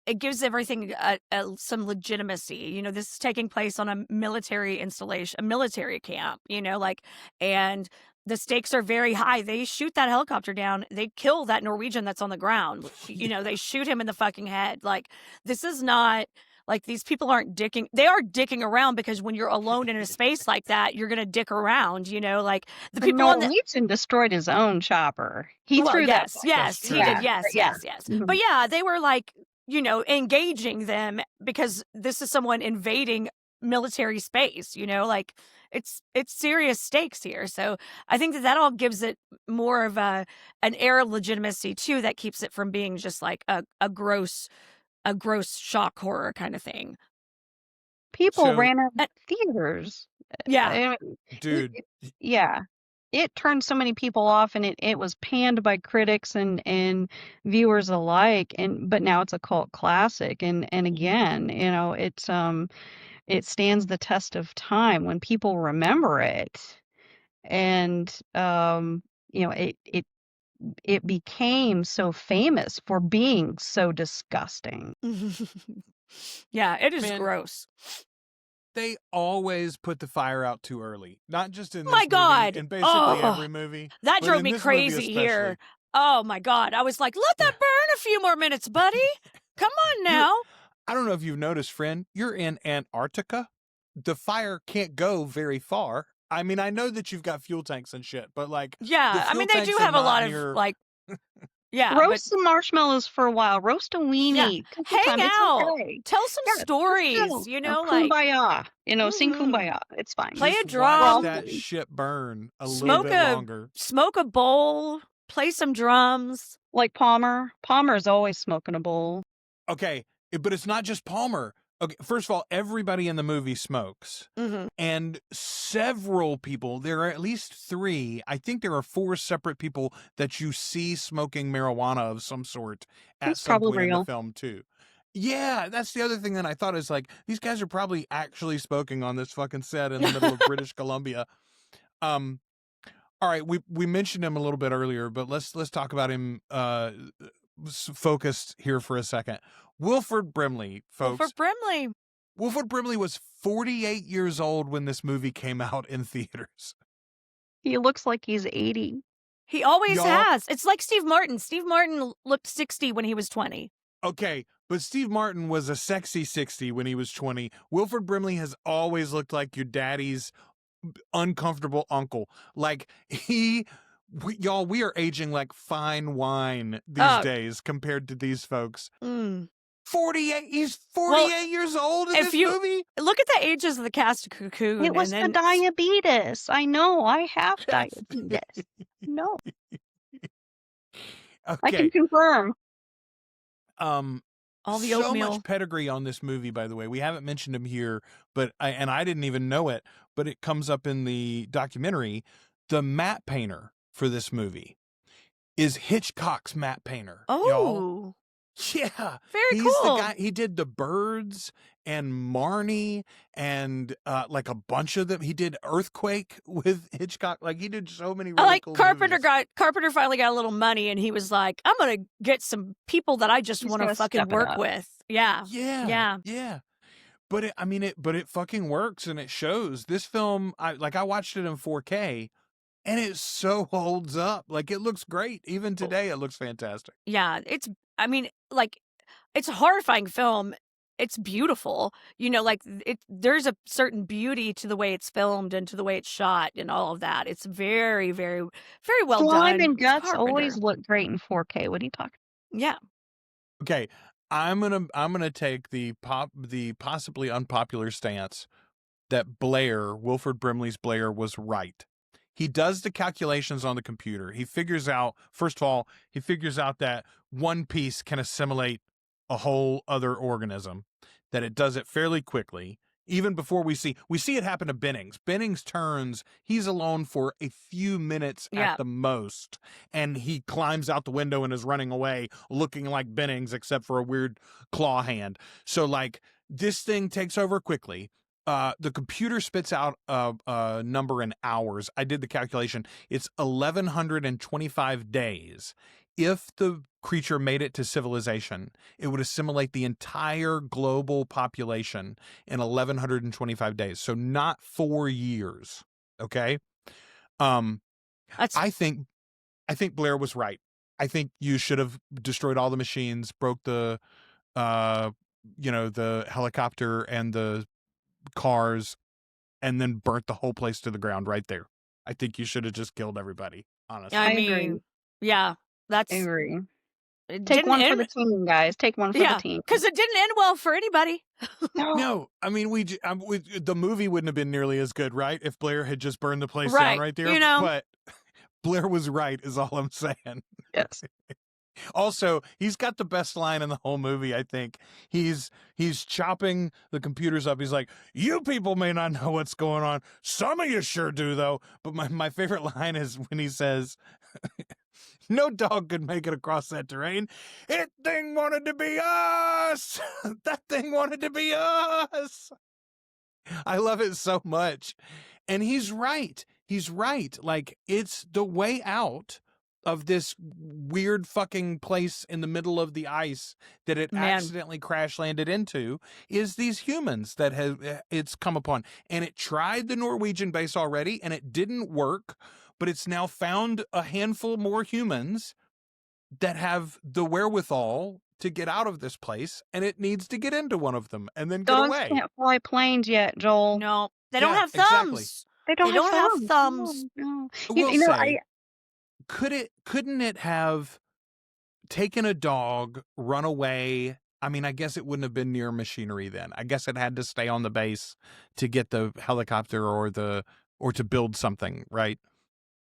it gives everything some legitimacy. You know, this is taking place on a military installation, a military camp, you know, like, and the stakes are very high. They shoot that helicopter down. They kill that Norwegian that's on the ground. You know, they shoot him in the fucking head. Like, this is not like these people aren't dicking. They are dicking around because when you're alone in a space like that, you're going to dick around, you know, like the The people on the. Norwegian destroyed his own chopper. He Well, threw that. yes, That's he true. did. Yes, Yeah. yes. Mhm. But yeah, they were like, you know, engaging them because this is someone invading military space, you know, like it's serious stakes here. So I think that all gives it more of an air of legitimacy too, that keeps it from being just like a gross shock horror kind of thing. People So, ran out of theaters. Yeah. I mean, dude, yeah. It turned so many people off, and it was panned by critics and viewers alike. But now it's a cult classic, and again, you know, it stands the test of time when people remember it, and you know, it became so famous for being so disgusting. Yeah, it is man, gross. they always put the fire out too early. Not just in this My movie, God. in basically Oh, every movie. that but drove in me this movie crazy here. especially. Oh my God. I was like, let that burn a few more minutes, buddy. Come on now. I don't know if you've noticed, friend, you're in Antarctica. The fire can't go very far. I mean, I know that you've got fuel tanks and shit, but like, Yeah, I mean, they do tanks are have a not lot near- of like, yeah, Roast some marshmallows for a while. Roast a weenie. Take your hang time. It's out, okay. tell some Yeah, stories, chill. you know, like kumbaya. You know, sing Mhm. kumbaya. It's fine. Play a just drum. watch that shit burn a little Smoke bit longer. smoke a bowl, play some drums. Like Palmer. Palmer's always smoking a bowl. Okay, but it's not just Palmer. Okay, first of all, everybody in the movie smokes. Mm-hmm. And several people, there are at least 3, I think there are 4 separate people that you see smoking marijuana of some sort at It's some probably point in the real. film too. Yeah, that's the other thing that I thought is like, these guys are probably actually smoking on this fucking set in the middle of British Columbia. All right, we mentioned him a little bit earlier, but let's talk about him focused here for a second. Wilford Brimley, folks. Wilford Brimley was 48 years old when this movie came out in theaters. He looks like he's 80. He always Y'all- has. It's like Steve Martin. Steve Martin looked 60 when he was 20. Okay, but Steve Martin was a sexy 60 when he was 20. Wilford Brimley has always looked like your daddy's uncomfortable uncle. Like y'all, we are aging like fine wine these days compared to these folks. 48, he's 48 years old in this movie? Look at the ages of the cast of Cocoon. It was the diabetes. I know. I have diabetes. No. Okay. I can confirm. All the so oatmeal. much pedigree on this movie, by the way. We haven't mentioned him here, but I didn't even know it, but it comes up in the documentary. The matte painter for this movie is Hitchcock's matte painter. Y'all. Oh. Yeah, Very he's the cool. guy. He did The Birds and Marnie and like a bunch of them. He did Earthquake with Hitchcock. Like he did so many I really like cool Carpenter movies. finally got a little money, and he was like, "I'm gonna get some people that I just He's want to gonna fucking step it work up. with." Yeah, Yeah, yeah. yeah. But it fucking works and it shows. This film, I watched it in 4K and it so holds up. Like it looks great. Even today, it looks fantastic. Yeah, I mean, like, it's a horrifying film. It's beautiful. You know, like, there's a certain beauty to the way it's filmed and to the way it's shot and all of that. It's very, very, very well Slime done. and It's guts Carpenter. always look great in 4K. What are you talking? Yeah. Okay, I'm gonna take the possibly unpopular stance that Blair, Wilford Brimley's Blair, was right. He does the calculations on the computer. He figures out, first of all, that one piece can assimilate a whole other organism, that it does it fairly quickly. Even before we see it happen to Bennings. Bennings turns, he's alone for a few minutes at Yeah. the most, and he climbs out the window and is running away looking like Bennings except for a weird claw hand. So like this thing takes over quickly. The computer spits out a number in hours. I did the calculation. It's 1,125 days. If the creature made it to civilization, it would assimilate the entire global population in 1,125 days. So not 4 years. Okay. That's I think Blair was right. I think you should have destroyed all the machines, broke the the helicopter and the cars, and then burnt the whole place to the ground right there. I think you should have just killed everybody, honestly. I I agree. mean, yeah, I agree. it Take didn't one for the end, team, guys. Take one for the yeah, team. because it didn't end well for anybody. No, I mean the movie wouldn't have been nearly as good, right? If Blair had just burned the place down Right, right there. you know. But Blair was right, is all I'm saying. Yes. Also, he's got the best line in the whole movie, I think. He's chopping the computers up. He's like, "You people may not know what's going on. Some of you sure do, though." But my favorite line is when he says, "No dog could make it across that terrain. It thing wanted to be us. That thing wanted to be us." I love it so much. And he's right. He's right. Like, it's the way out of this weird fucking place in the middle of the ice that it Man. accidentally crash landed into is these humans that it's come upon. And it tried the Norwegian base already and it didn't work, but it's now found a handful more humans that have the wherewithal to get out of this place, and it needs to get into one of them and then get Dogs away. can't fly planes yet, Joel. No, they don't Yeah, have thumbs. exactly. They don't They don't have have thumbs. No. I will You know, say, couldn't it have taken a dog, run away? I mean, I guess it wouldn't have been near machinery then. I guess it had to stay on the base to get the helicopter or to build something, right?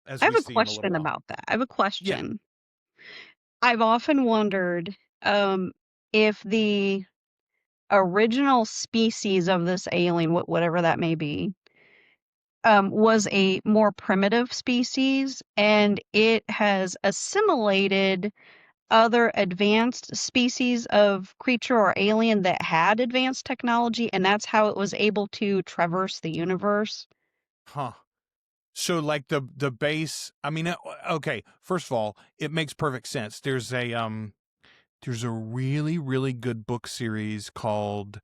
As I have we a see in a little question while. about that. I have a question. I've often wondered if the original species of this alien, whatever that may be, was a more primitive species and it has assimilated other advanced species of creature or alien that had advanced technology, and that's how it was able to traverse the universe. Huh. So like the base, I mean, okay, first of all, it makes perfect sense. There's a really, really good book series called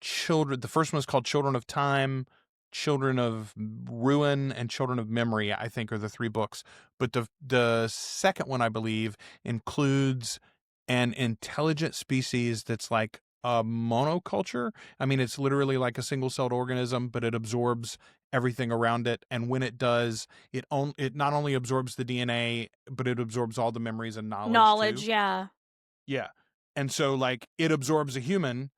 Children. The first one is called Children of Time, Children of Ruin, and Children of Memory, I think are the 3 books. But the second one, I believe, includes an intelligent species that's like a monoculture. I mean, it's literally like a single-celled organism, but it absorbs everything around it. And when it does, it not only absorbs the DNA, but it absorbs all the memories and knowledge too. Yeah. Yeah. And so like it absorbs a human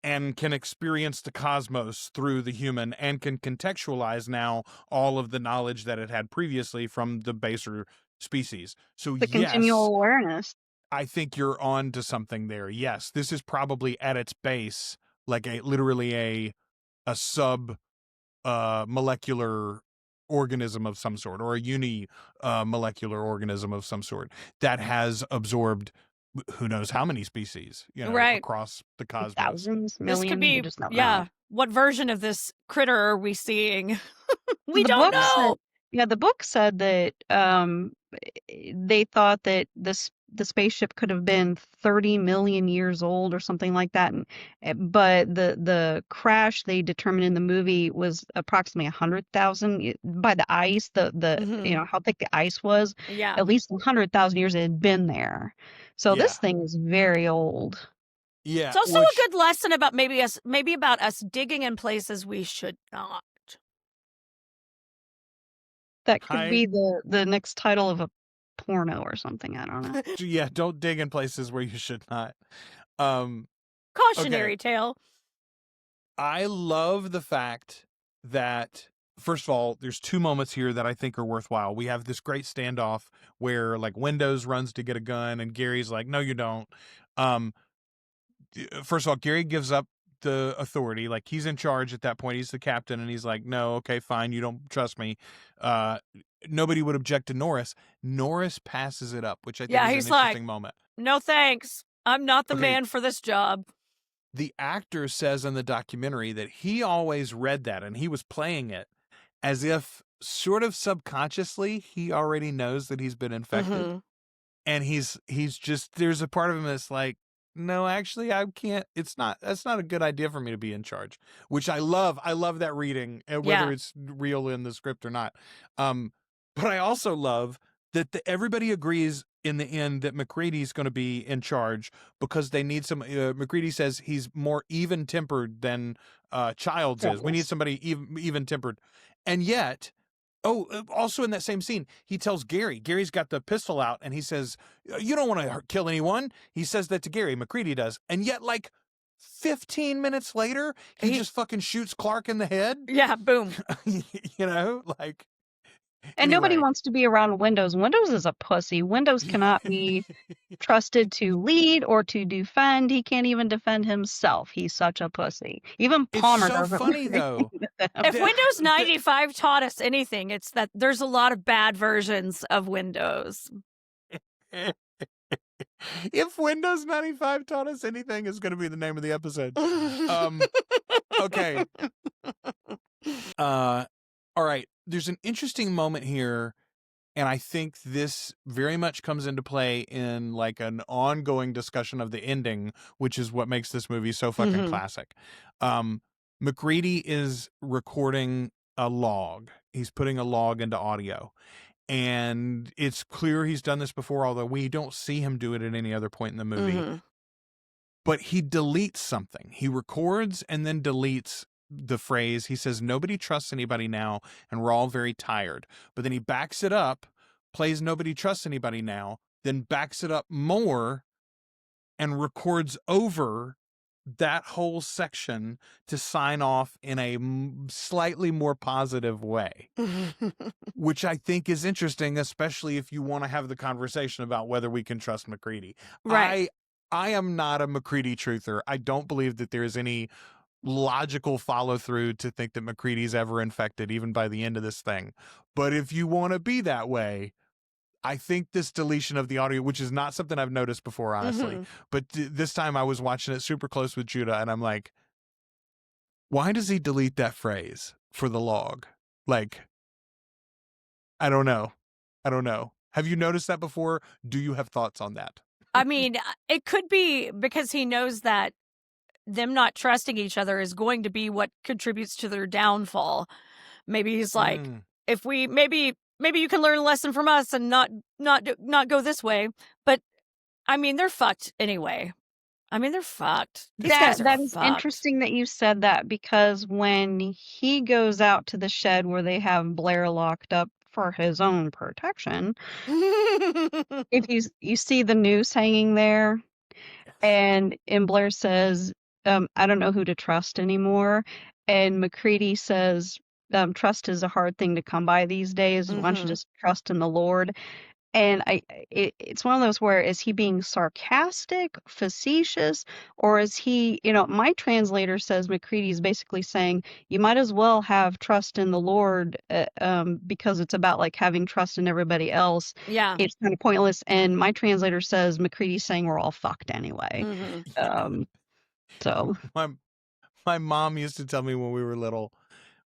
and can experience the cosmos through the human and can contextualize now all of the knowledge that it had previously from the baser species. So The continual awareness. I think you're on to something there. Yes, this is probably at its base like literally a sub molecular organism of some sort, or a uni molecular organism of some sort that has absorbed who knows how many species, Right. across the cosmos. Thousands, This could millions, we be, just don't yeah. know. What version of this critter are we seeing? We The don't book said, know. the book said that they thought that the spaceship could have been 30 million years old or something like that, but the crash they determined in the movie was approximately 100,000 by the ice, Mhm. how thick the ice was. Yeah. At least 100,000 years it had been there. So Yeah. this thing is very old. Yeah. It's also a good lesson about maybe about us digging in places we should not. That could be the next title of a porno or something. I don't know. Yeah, don't dig in places where you should not. Okay. Cautionary tale. I love the fact that, first of all, there's two moments here that I think are worthwhile. We have this great standoff where like Windows runs to get a gun and Gary's like, no, you don't. First of all, Gary gives up the authority. Like, he's in charge at that point. He's the captain, and he's like, no, okay, fine. You don't trust me. Nobody would object to Norris. Norris passes it up, which I think is he's an interesting moment. No thanks. I'm not the Okay. man for this job. The actor says in the documentary that he always read that and he was playing it as if sort of subconsciously he already knows that he's been infected. Mhm. And he's just, there's a part of him that's like, no, actually I can't, that's not a good idea for me to be in charge, which I love that reading, whether Yeah. it's real in the script or not. But I also love that everybody agrees in the end that McCready's going to be in charge because they need some, McCready says he's more even-tempered than Childs is. We need somebody even-tempered. And yet, also in that same scene, he tells Gary's got the pistol out and he says, you don't want to kill anyone. He says that to Gary, McCready does. And yet like 15 minutes later, he just fucking shoots Clark in the head. Yeah, boom. Like. And nobody wants to be around Windows. Windows is a pussy. Windows cannot be trusted to lead or to defend. He can't even defend himself. He's such a pussy. Even Palmer It's so doesn't funny though. If Windows 95 taught us anything, it's that there's a lot of bad versions of Windows. If Windows 95 taught us anything, is going to be the name of the episode. Okay. All right. There's an interesting moment here, and I think this very much comes into play in like an ongoing discussion of the ending, which is what makes this movie so fucking classic. McCready is recording a log. He's putting a log into audio. And it's clear he's done this before, although we don't see him do it at any other point in the movie. But he deletes something. He records and then deletes the phrase. He says, nobody trusts anybody now, and we're all very tired. But then he backs it up, plays nobody trusts anybody now, then backs it up more and records over that whole section to sign off in a slightly more positive way, which I think is interesting, especially if you want to have the conversation about whether we can trust McCready. Right. I am not a McCready truther. I don't believe that there is any logical follow through to think that McCready's ever infected, even by the end of this thing. But if you want to be that way, I think this deletion of the audio, which is not something I've noticed before, honestly, but this time I was watching it super close with Judah, and I'm like, why does he delete that phrase for the log? Like, I don't know. Have you noticed that before? Do you have thoughts on that? I mean, it could be because he knows that them not trusting each other is going to be what contributes to their downfall. Maybe he's like, if we maybe you can learn a lesson from us and not go this way. But I mean, they're fucked anyway. I mean, they're fucked. These guys are That is fucked. interesting that you said that, because when he goes out to the shed where they have Blair locked up for his own protection, if you see the noose hanging there, and Blair says, I don't know who to trust anymore. And McCready says, trust is a hard thing to come by these days. Why don't you just trust in the Lord? And it's one of those where, is he being sarcastic, facetious, or is he, my translator says McCready is basically saying you might as well have trust in the Lord, because it's about like having trust in everybody else. Yeah. It's kind of pointless. And my translator says McCready's saying we're all fucked anyway. Mhm. So My mom used to tell me when we were little,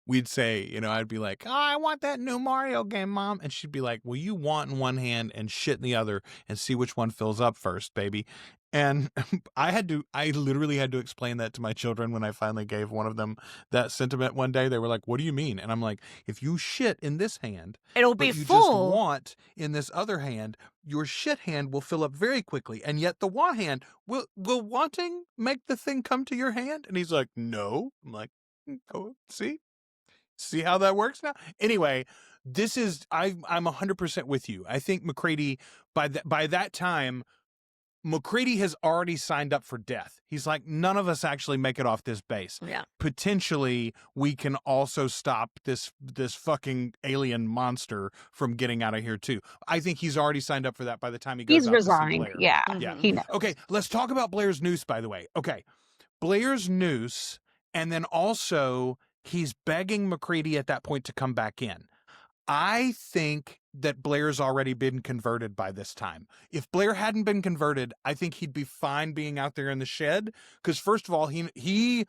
we'd say, I'd be like, oh, I want that new Mario game, Mom. And she'd be like, well, you want in one hand and shit in the other and see which one fills up first, baby. And I literally had to explain that to my children when I finally gave one of them that sentiment one day. They were like, what do you mean? And I'm like, if you shit in this hand, It'll but be you full. just want in this other hand, your shit hand will fill up very quickly. And yet the want hand, will wanting make the thing come to your hand? And he's like, no. I'm like, oh, see how that works now? Anyway, I'm 100% with you. I think McCready, by that time, McCready has already signed up for death. He's like, none of us actually make it off this base. Yeah. Potentially, we can also stop this fucking alien monster from getting out of here too. I think he's already signed up for that by the time he goes he's out to see resigned. Blair. Yeah, Yeah. he knows. Okay, let's talk about Blair's noose, by the way. Okay, Blair's noose, and then also he's begging McCready at that point to come back in. I think that Blair's already been converted by this time. If Blair hadn't been converted, I think he'd be fine being out there in the shed. Because first of all, the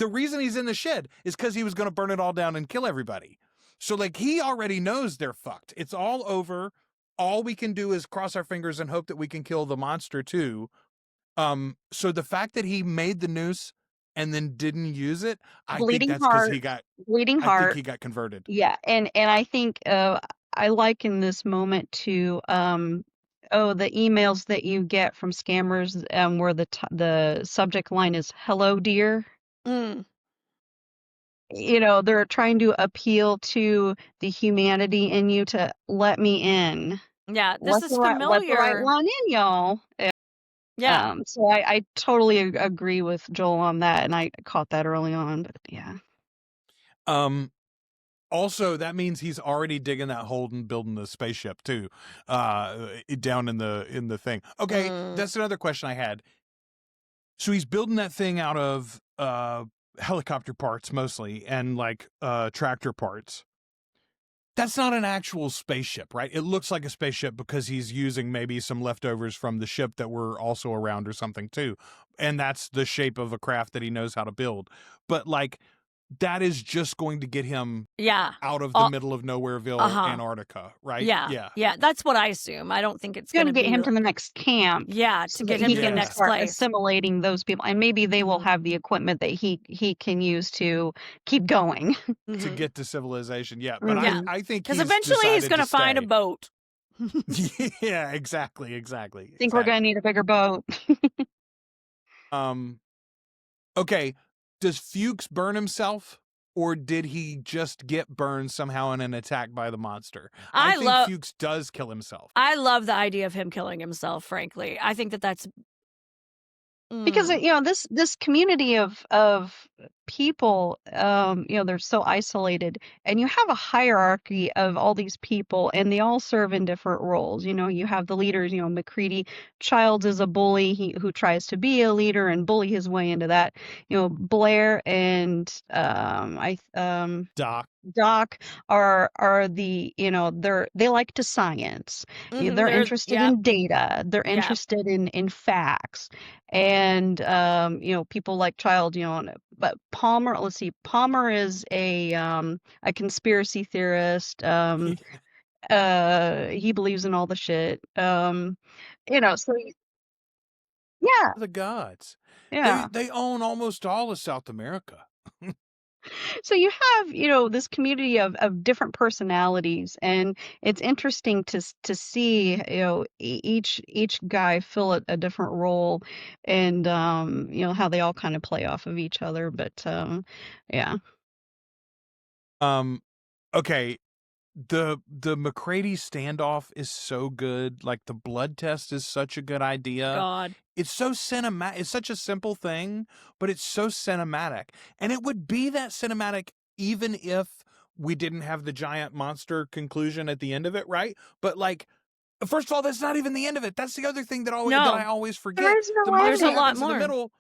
reason he's in the shed is because he was going to burn it all down and kill everybody. So like he already knows they're fucked. It's all over. All we can do is cross our fingers and hope that we can kill the monster too. So the fact that he made the noose and then didn't use it, I think that's because he got converted. Yeah, and I think I liken this moment to the emails that you get from scammers, where the subject line is "Hello, dear." Mm. They're trying to appeal to the humanity in you to let me in. Yeah, this is familiar. Let the right one in, y'all. Yeah. So I totally agree with Joel on that, and I caught that early on, but yeah. Also, that means he's already digging that hole and building the spaceship too, down in the thing. Okay, that's another question I had. So he's building that thing out of helicopter parts mostly, and like tractor parts. That's not an actual spaceship, right? It looks like a spaceship because he's using maybe some leftovers from the ship that were also around or something too. And that's the shape of a craft that he knows how to build. But like, that is just going to get him out of the middle of Nowhereville, Antarctica, right? Yeah. That's what I assume. I don't think it's going to get him to the next camp. Yeah, to get him to the next place. Assimilating those people, and maybe they will have the equipment that he can use to keep going. To get to civilization, yeah. But I think because eventually he's going to find a boat. Yeah, exactly. I think we're going to need a bigger boat. Okay. Does Fuchs burn himself, or did he just get burned somehow in an attack by the monster? I think Fuchs does kill himself. I love the idea of him killing himself, frankly. I think that's because this community of people, they're so isolated, and you have a hierarchy of all these people, and they all serve in different roles. You have the leaders. McCready Childs is a bully who tries to be a leader and bully his way into that. Blair and Doc are the they like to science. They're interested in data. They're interested in facts. And people like Child, but Palmer, let's see, Palmer is a conspiracy theorist. He believes in all the shit. So yeah, The gods. yeah. They own almost all of South America. So you have, this community of different personalities, and it's interesting to see, each guy fill a different role, and how they all kind of play off of each other. But yeah. Okay. The McCready standoff is so good. Like, the blood test is such a good idea. God. It's so cinematic. It's such a simple thing, but it's so cinematic. And it would be that cinematic even if we didn't have the giant monster conclusion at the end of it, right? But like, First of all, that's not even the end of it. That's the other thing that I No. always forget. There's no The murder There's a lot happens in the more. middle,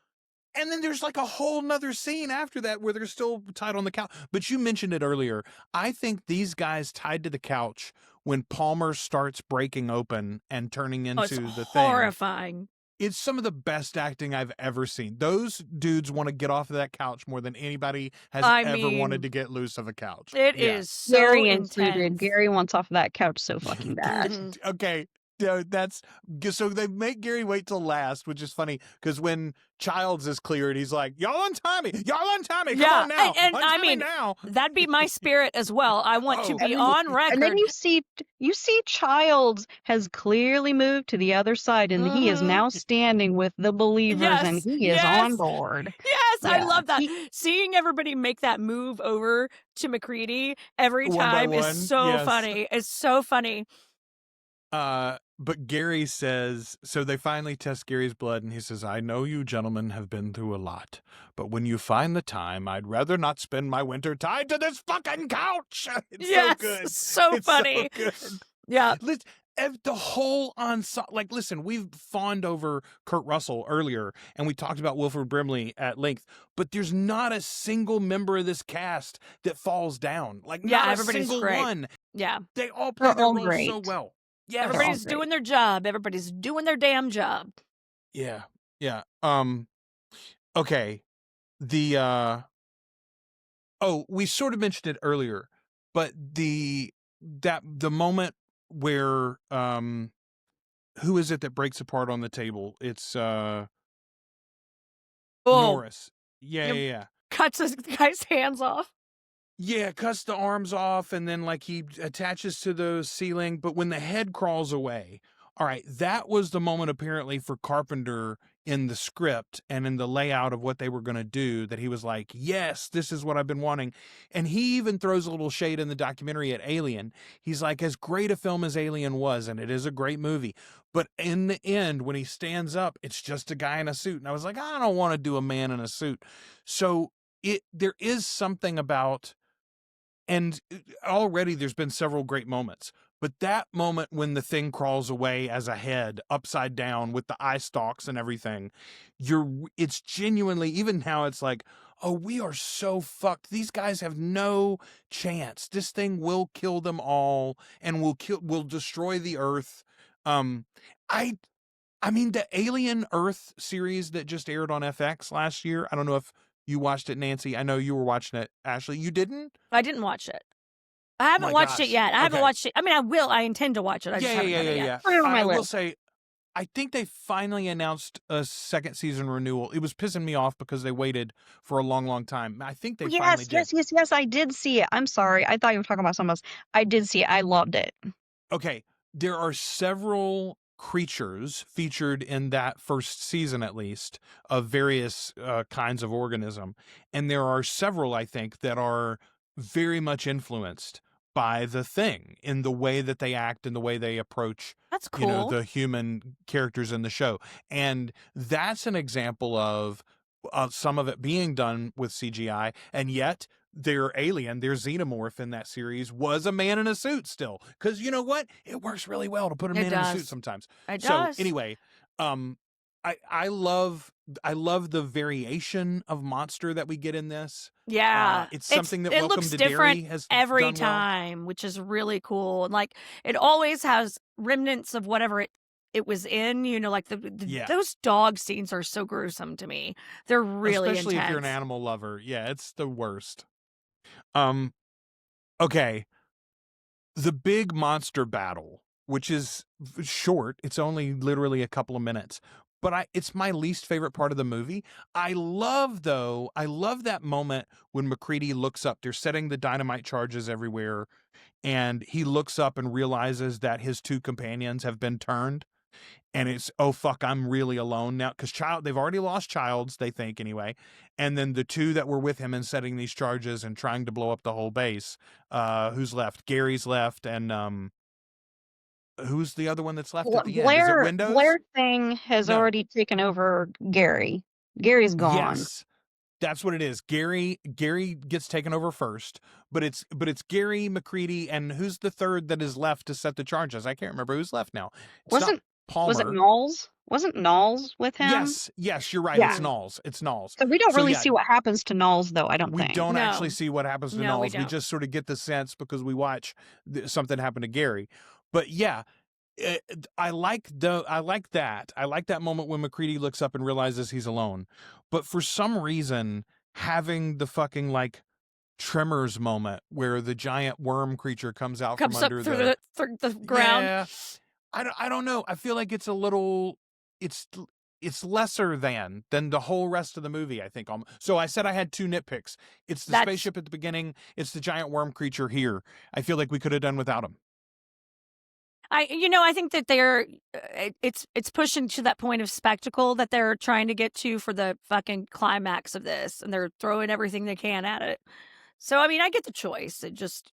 and then there's like a whole nother scene after that where they're still tied on the couch. But you mentioned it earlier. I think these guys tied to the couch when Palmer starts breaking open and turning Oh, it's into the thing. horrifying. It's some of the best acting I've ever seen. Those dudes want to get off of that couch more than anybody has ever wanted to get loose of a couch. It Yeah. is so Gary intense. included. Gary wants off of that couch so fucking bad. Okay. That's so they make Gary wait till last, which is funny because when Childs is cleared, he's like, "Y'all untie me, come on now, and untie I me mean, now." that'd be my spirit as well. I want to be And on record. And then you see Childs has clearly moved to the other side, and he is now standing with the believers, and he is on board. Yes, I Yeah. love that. Seeing everybody make that move over to McCready every One by time one, is so yes. funny. It's so funny. But Gary says, so they finally test Gary's blood, and he says, "I know you gentlemen have been through a lot, but when you find the time, I'd rather not spend my winter tied to this fucking couch." It's Yes, so good. so It's funny. So good. Yeah. The whole ensemble, like, listen, we've fawned over Kurt Russell earlier, and we talked about Wilford Brimley at length, but there's not a single member of this cast that falls down. Like, Yeah, not a everybody's single great. one. Yeah. They all play They're their all roles great. so well. Yes. Everybody's great. doing their job. Everybody's doing their damn job. Yeah. Yeah. Okay. The we sort of mentioned it earlier, but the moment where who is it that breaks apart on the table? It's Norris. Yeah. Cuts this guy's hands off. Yeah, cuts the arms off, and then like he attaches to the ceiling, but when the head crawls away, all right, that was the moment apparently for Carpenter in the script and in the layout of what they were going to do, that he was like, yes, this is what I've been wanting. And he even throws a little shade in the documentary at Alien. He's like, as great a film as Alien was, and it is a great movie, but in the end, when he stands up, it's just a guy in a suit. And I was like, I don't want to do a man in a suit. So there is something about, and already there's been several great moments, but that moment when the thing crawls away as a head upside down with the eye stalks and everything, it's genuinely, even now it's like, oh, we are so fucked. These guys have no chance. This thing will kill them all and will destroy the earth. I mean, the Alien Earth series that just aired on FX last year, I don't know if you watched it, Nancee. I know you were watching it. Ashley, you didn't? I didn't watch it. I haven't watched it yet. I haven't watched it. I mean, I will. I intend to watch it. I just haven't done it yet. I will say, I think they finally announced a second season renewal. It was pissing me off because they waited for a long, long time. I think they finally did. Yes, I did see it. I'm sorry. I thought you were talking about something else. I did see it. I loved it. Okay. There are several creatures featured in that first season, at least, of various kinds of organism. And there are several, I think, that are very much influenced by the Thing in the way that they act and the way they approach, that's cool, the human characters in the show. And that's an example of some of it being done with CGI, and yet their alien, their xenomorph in that series was a man in a suit still. Because you know what? It works really well to put a man in a suit sometimes. It so does. Anyway, I love the variation of monster that we get in this. Yeah. It's something that it Welcome looks to different Derry has every done well. time, which is really cool. And like, it always has remnants of whatever it was in, like those dog scenes are so gruesome to me. They're really especially intense. If you're an animal lover. Yeah, it's the worst. Okay. The big monster battle, which is short, it's only literally a couple of minutes, but it's my least favorite part of the movie. I love that moment when McCready looks up. They're setting the dynamite charges everywhere, and he looks up and realizes that his two companions have been turned. And it's, oh, fuck, I'm really alone now. Because they've already lost Childs, they think, anyway. And then the two that were with him in setting these charges and trying to blow up the whole base, who's left? Gary's left, and who's the other one that's left at the end? Is it Windows? Blair thing has already taken over Gary. Gary's gone. Yes. That's what it is. Gary gets taken over first, but it's Gary, McCready, and who's the third that is left to set the charges? I can't remember who's left now. It's not Was it Palmer. Knowles? Wasn't Knowles with him? Yes, you're right. Yeah. It's Knowles. So we don't So, really yeah, see what happens to Knowles, though, I don't we think. don't No. actually see what happens to No, we Knowles. We don't. just sort of get the sense because we watch something happen to Gary. But yeah, I like that. I like that moment when McCready looks up and realizes he's alone. But for some reason, having the fucking like Tremors moment where the giant worm creature comes out Comes from up under through the ground. Yeah, I don't know. I feel like it's a little it's lesser than the whole rest of the movie, I think. So I said I had two nitpicks. It's the That's- spaceship at the beginning. It's the giant worm creature here. I feel like we could have done without him. I think that they're it's pushing to that point of spectacle that they're trying to get to for the fucking climax of this, and they're throwing everything they can at it. So I mean, I get the choice. It just,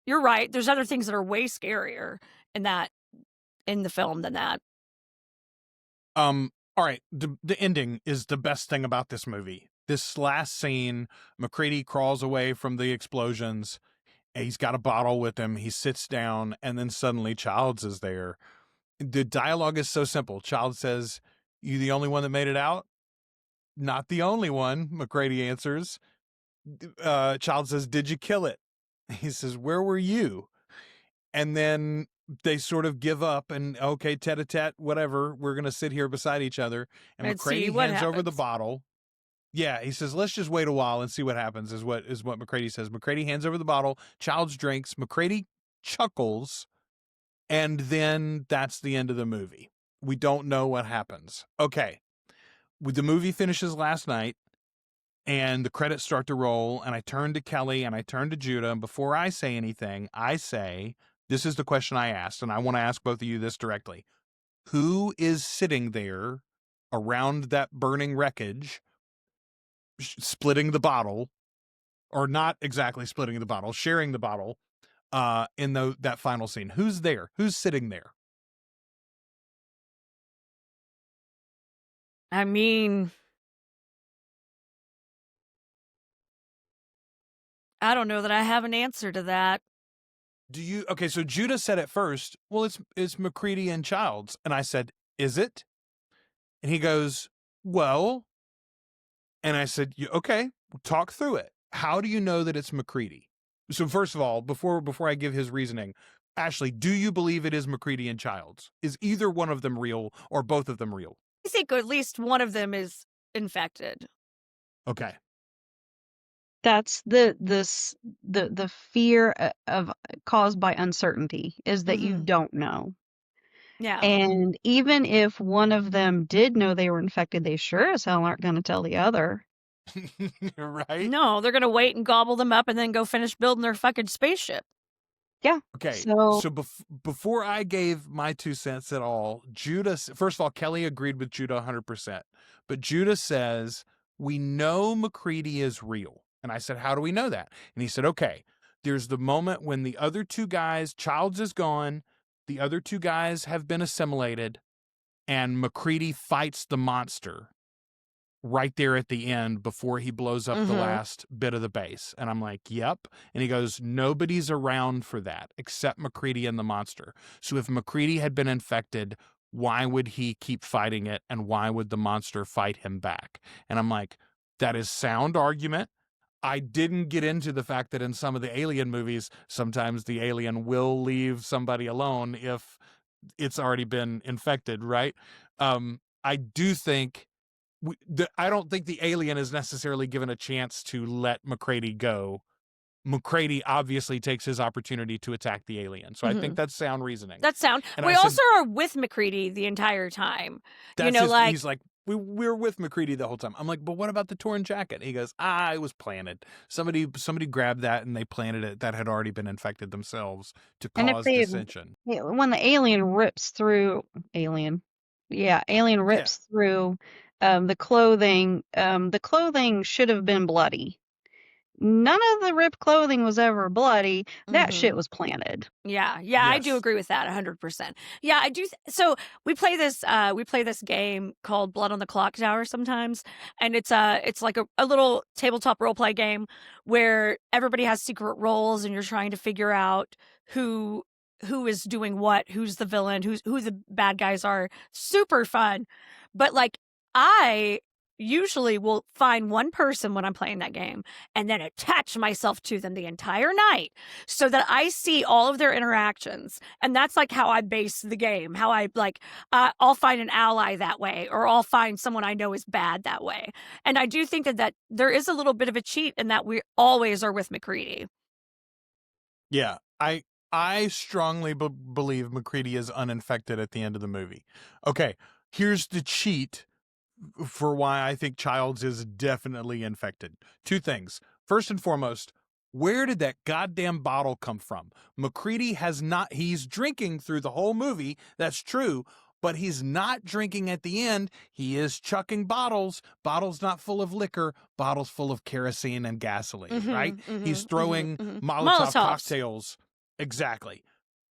you're right. There's other things that are way scarier in the film than that. All right, the ending is the best thing about this movie. This last scene, McCready crawls away from the explosions. He's got a bottle with him. He sits down, and then suddenly Childs is there. The dialogue is so simple. Childs says, "You the only one that made it out?" "Not the only one," McCready answers. Childs says, "Did you kill it?" He says, "Where were you?" And then they sort of give up and, okay, tete-a-tete, whatever. We're going to sit here beside each other. And And see McCready what hands over the happens. bottle. Yeah, he says, "Let's just wait a while and see what happens," is what McCready says. McCready hands over the bottle. Childs drinks. McCready chuckles. And then that's the end of the movie. We don't know what happens. Okay. The movie finishes last night, and the credits start to roll, and I turn to Kelly and I turn to Judah, and before I say anything, I say, this is the question I asked, and I want to ask both of you this directly. Who is sitting there around that burning wreckage, splitting the bottle, or not exactly splitting the bottle, sharing the bottle, in that final scene? Who's there? Who's sitting there? I mean, I don't know that I have an answer to that. Okay, so Judah said at first, well, it's McCready and Childs. And I said, is it? And he goes, well, and I said, okay, talk through it. How do you know that it's McCready? So first of all, before I give his reasoning, Ashley, do you believe it is McCready and Childs? Is either one of them real or both of them real? I think at least one of them is infected. Okay. That's the fear of caused by uncertainty is that you Mhm. don't know. Yeah. And even if one of them did know they were infected, they sure as hell aren't going to tell the other. Right? No, they're going to wait and gobble them up and then go finish building their fucking spaceship. Yeah. Okay, So before I gave my 2 cents at all, first of all, Kelly agreed with Judah 100%. But Judah says, we know McCready is real. And I said, how do we know that? And he said, okay, there's the moment when the other two guys, Childs is gone, the other two guys have been assimilated, and McCready fights the monster right there at the end before he blows up the Mhm. last bit of the base. And I'm like, yep. And he goes, nobody's around for that except McCready and the monster. So if McCready had been infected, why would he keep fighting it? And why would the monster fight him back? And I'm like, that is sound argument. I didn't get into the fact that in some of the alien movies, sometimes the alien will leave somebody alone if it's already been infected, right? I do think I don't think the alien is necessarily given a chance to let McCready go. McCready obviously takes his opportunity to attack the alien. So I think that's sound reasoning. That's sound. And We I said- also are with McCready the entire time. He's like, we're with McCready the whole time. I'm like, but what about the torn jacket? He goes, it was planted. Somebody grabbed that and they planted it that had already been infected themselves to and if cause they dissension. when the alien rips through alien rips through the clothing should have been bloody. none of the ripped clothing was ever bloody. That shit Mhm. was planted. Yeah, I do Yes. agree with that 100%. Yeah, I do. So we play this game called Blood on the Clock Tower sometimes, and it's like a little tabletop role play game where everybody has secret roles, and you're trying to figure out who is doing what, who's the villain, who the bad guys are. Super fun, but like I usually will find one person when I'm playing that game and then attach myself to them the entire night so that I see all of their interactions. And that's like how I base the game, how I like, I'll find an ally that way, or I'll find someone I know is bad that way. And I do think that there is a little bit of a cheat in that we always are with McCready. Yeah, I strongly believe McCready is uninfected at the end of the movie. Okay, here's the cheat for why I think Childs is definitely infected. Two things. First and foremost, where did that goddamn bottle come from? McCready has not, he's drinking through the whole movie. That's true. But he's not drinking at the end. He is chucking bottles not full of liquor, bottles full of kerosene and gasoline, right? He's throwing Molotov Molotovs. cocktails. Exactly.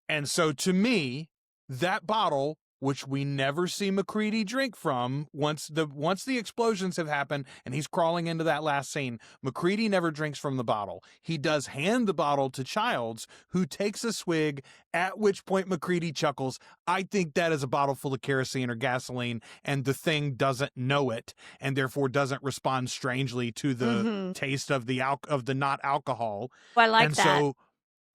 And so to me, that bottle, which we never see McCready drink from, once the explosions have happened and he's crawling into that last scene, McCready never drinks from the bottle. He does hand the bottle to Childs, who takes a swig, at which point McCready chuckles. I think that is a bottle full of kerosene or gasoline, and the thing doesn't know it, and therefore doesn't respond strangely to the taste of the not alcohol. I like and that. So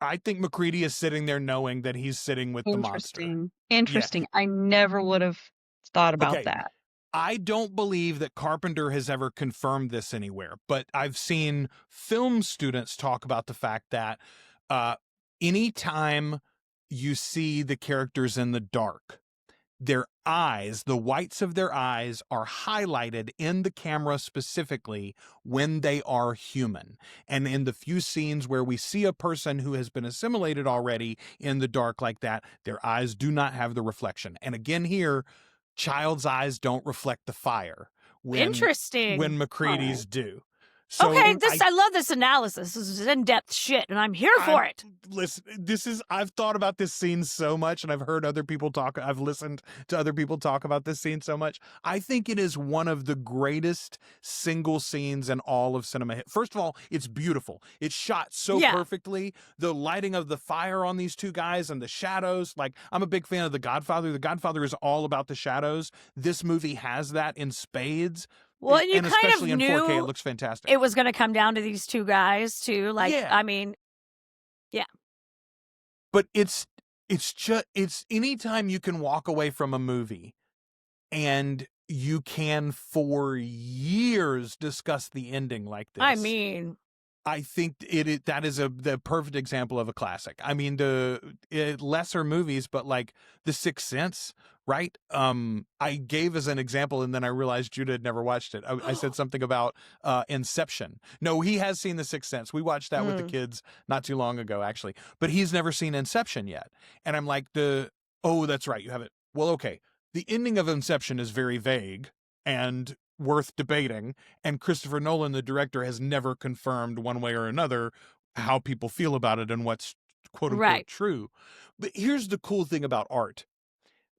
I think McCready is sitting there knowing that he's sitting with the monster. Interesting. I never would have thought about Okay. that. I don't believe that Carpenter has ever confirmed this anywhere, but I've seen film students talk about the fact that anytime you see the characters in the dark, their eyes, the whites of their eyes, are highlighted in the camera specifically when they are human. And in the few scenes where we see a person who has been assimilated already in the dark like that, their eyes do not have the reflection. And again here, Child's eyes don't reflect the fire Interesting. when McCready's do. So okay, I love this analysis. This is in-depth shit, and I'm here for it. Listen, I've thought about this scene so much, and I've heard other people talk. I've listened to other people talk about this scene so much. I think it is one of the greatest single scenes in all of cinema. First of all, it's beautiful. It's shot so perfectly. The lighting of the fire on these two guys and the shadows. Like, I'm a big fan of The Godfather. The Godfather is all about the shadows. This movie has that in spades. Well, and you and kind especially of in knew 4K, it looks fantastic. it was going to come down to these two guys too. Like, I mean, yeah. But it's anytime you can walk away from a movie and you can for years discuss the ending like this. I mean, I think that is the perfect example of a classic. I mean, lesser movies, but like The Sixth Sense, right? I gave as an example, and then I realized Judah had never watched it. I said something about Inception. No, he has seen The Sixth Sense. We watched that with the kids not too long ago, actually. But he's never seen Inception yet. And I'm like, oh, that's right, you have it. Well, okay. The ending of Inception is very vague and worth debating, and Christopher Nolan, the director, has never confirmed one way or another how people feel about it and what's quote unquote true. But here's the cool thing about art.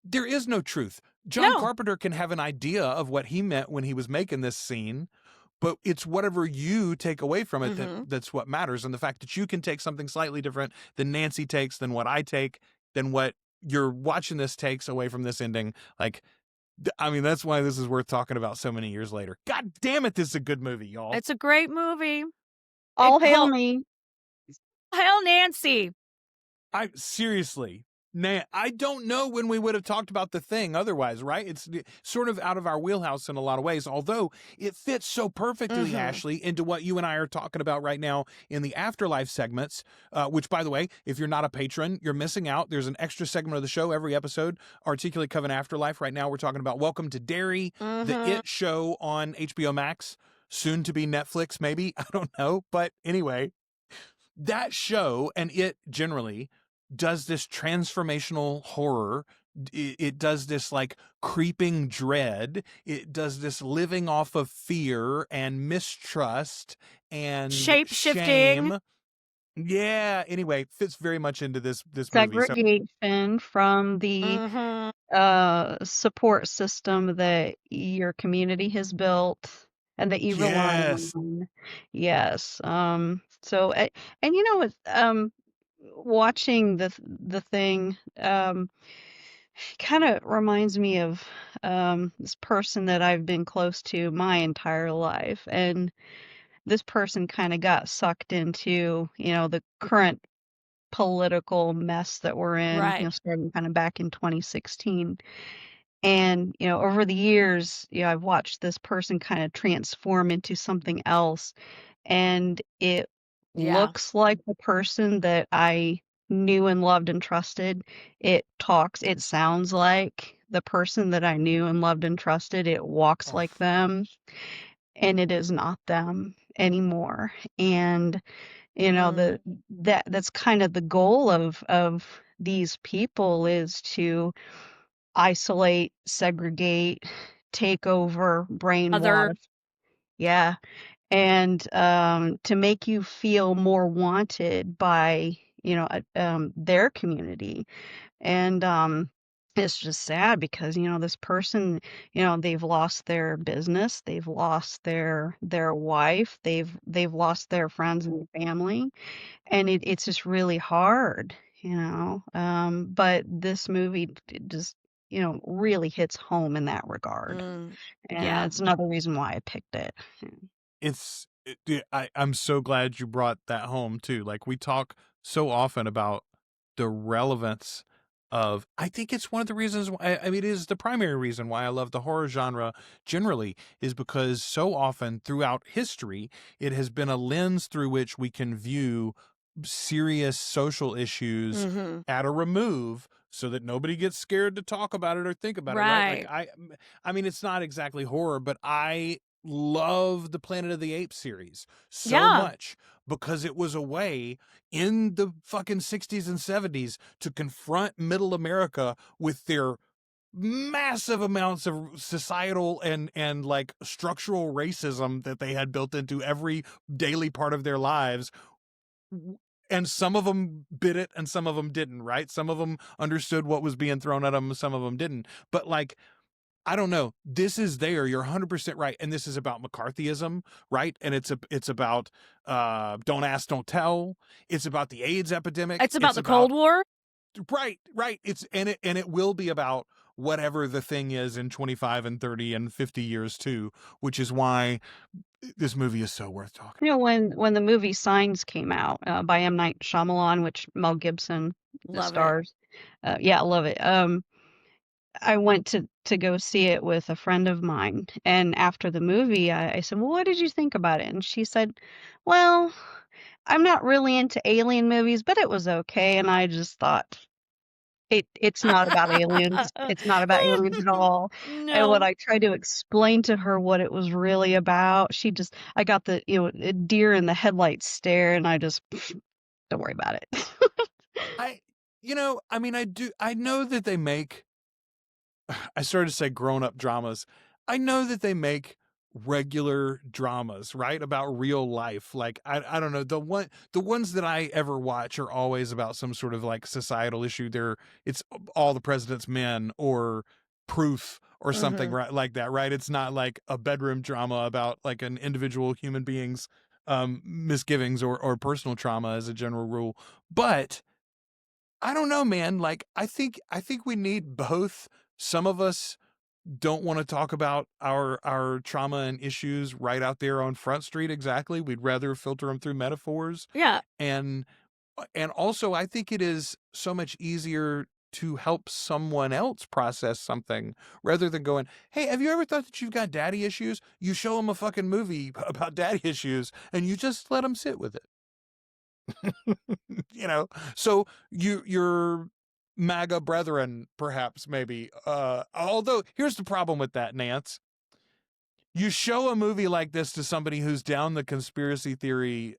There is no truth. John Carpenter can have an idea of what he meant when he was making this scene, but it's whatever you take away from it that's what matters. And the fact that you can take something slightly different than Nancee takes, than what I take, than what you're watching this takes away from this ending, like, I mean, that's why this is worth talking about so many years later. God damn it, this is a good movie, y'all. It's a great movie. All hail me. Hail Nancee. Seriously, I don't know when we would have talked about The Thing otherwise, right? It's sort of out of our wheelhouse in a lot of ways, although it fits so perfectly, Ashley, into what you and I are talking about right now in the Afterlife segments, which, by the way, if you're not a patron, you're missing out. There's an extra segment of the show every episode, Articulate Coven Afterlife. Right now, we're talking about Welcome to Derry, the It show on HBO Max, soon to be Netflix, maybe. I don't know. But anyway, that show and it generally does this transformational horror. It does this like creeping dread. It does this living off of fear and mistrust and Shape-shifting. shame. Yeah. Anyway, fits very much into this movie. So Segregation from the Mhm. support system that your community has built and that you rely yes. on. Yes. So and you know what, watching the thing kind of reminds me of this person that I've been close to my entire life, and this person kind of got sucked into, the current political mess that we're in, Right. starting kind of back in 2016. And, over the years, I've watched this person kind of transform into something else, and it Yeah. looks like the person that I knew and loved and trusted. It sounds like the person that I knew and loved and trusted. It walks Oh, like them, and it is not them anymore. And, Mm. that's kind of the goal of these people, is to isolate, segregate, take over, Other brainwash. Yeah. And to make you feel more wanted by, their community. And it's just sad because, this person, they've lost their business, they've lost their wife, they've lost their friends and family, and it's just really hard, but this movie just, really hits home in that regard. And Yeah. it's another reason why I picked it. I'm so glad you brought that home too. Like, we talk so often about the relevance of, I think it's one of the reasons why, I mean, it is the primary reason why I love the horror genre generally, is because so often throughout history, it has been a lens through which we can view serious social issues Mhm. at a remove, so that nobody gets scared to talk about it or think about it, right? Like, Right. I mean, it's not exactly horror, but I love the Planet of the Apes series so Yeah. much because it was a way in the fucking 60s and 70s to confront middle America with their massive amounts of societal and like structural racism that they had built into every daily part of their lives. And some of them bit it and some of them didn't, right? Some of them understood what was being thrown at them, some of them didn't. But like, I don't know. This is there. You're 100% right. And this is about McCarthyism, right? And it's about don't ask, don't tell. It's about the AIDS epidemic. It's about It's the Cold about War. right. It will be about whatever the thing is in 25 and 30 and 50 years too, which is why this movie is so worth talking. When the movie Signs came out, by M. Night Shyamalan, which Mel Gibson Love it. stars, yeah, I love it. I went to go see it with a friend of mine, and after the movie, I said, "Well, what did you think about it?" And she said, "Well, I'm not really into alien movies, but it was okay." And I just thought, it's not about aliens. It's not about aliens at all. And when No. I tried to explain to her what it was really about, I got the, a deer in the headlights stare, and I just, don't worry about it. I mean, I know that they make, I started to say grown-up dramas. I know that they make regular dramas, right? About real life. Like, I don't know. The ones that I ever watch are always about some sort of like societal issue. It's All the President's Men or Proof or something, Mhm. right? Like that, right? It's not like a bedroom drama about like an individual human being's misgivings or personal trauma as a general rule. But I don't know, man. Like, I think we need both. Some of us don't want to talk about our trauma and issues right out there on Front Street. Exactly. We'd rather filter them through metaphors. Yeah. And also, I think it is so much easier to help someone else process something rather than going, "Hey, have you ever thought that you've got daddy issues?" You show them a fucking movie about daddy issues and you just let them sit with it. So your MAGA brethren, perhaps, maybe, although here's the problem with that, Nance. You show a movie like this to somebody who's down the conspiracy theory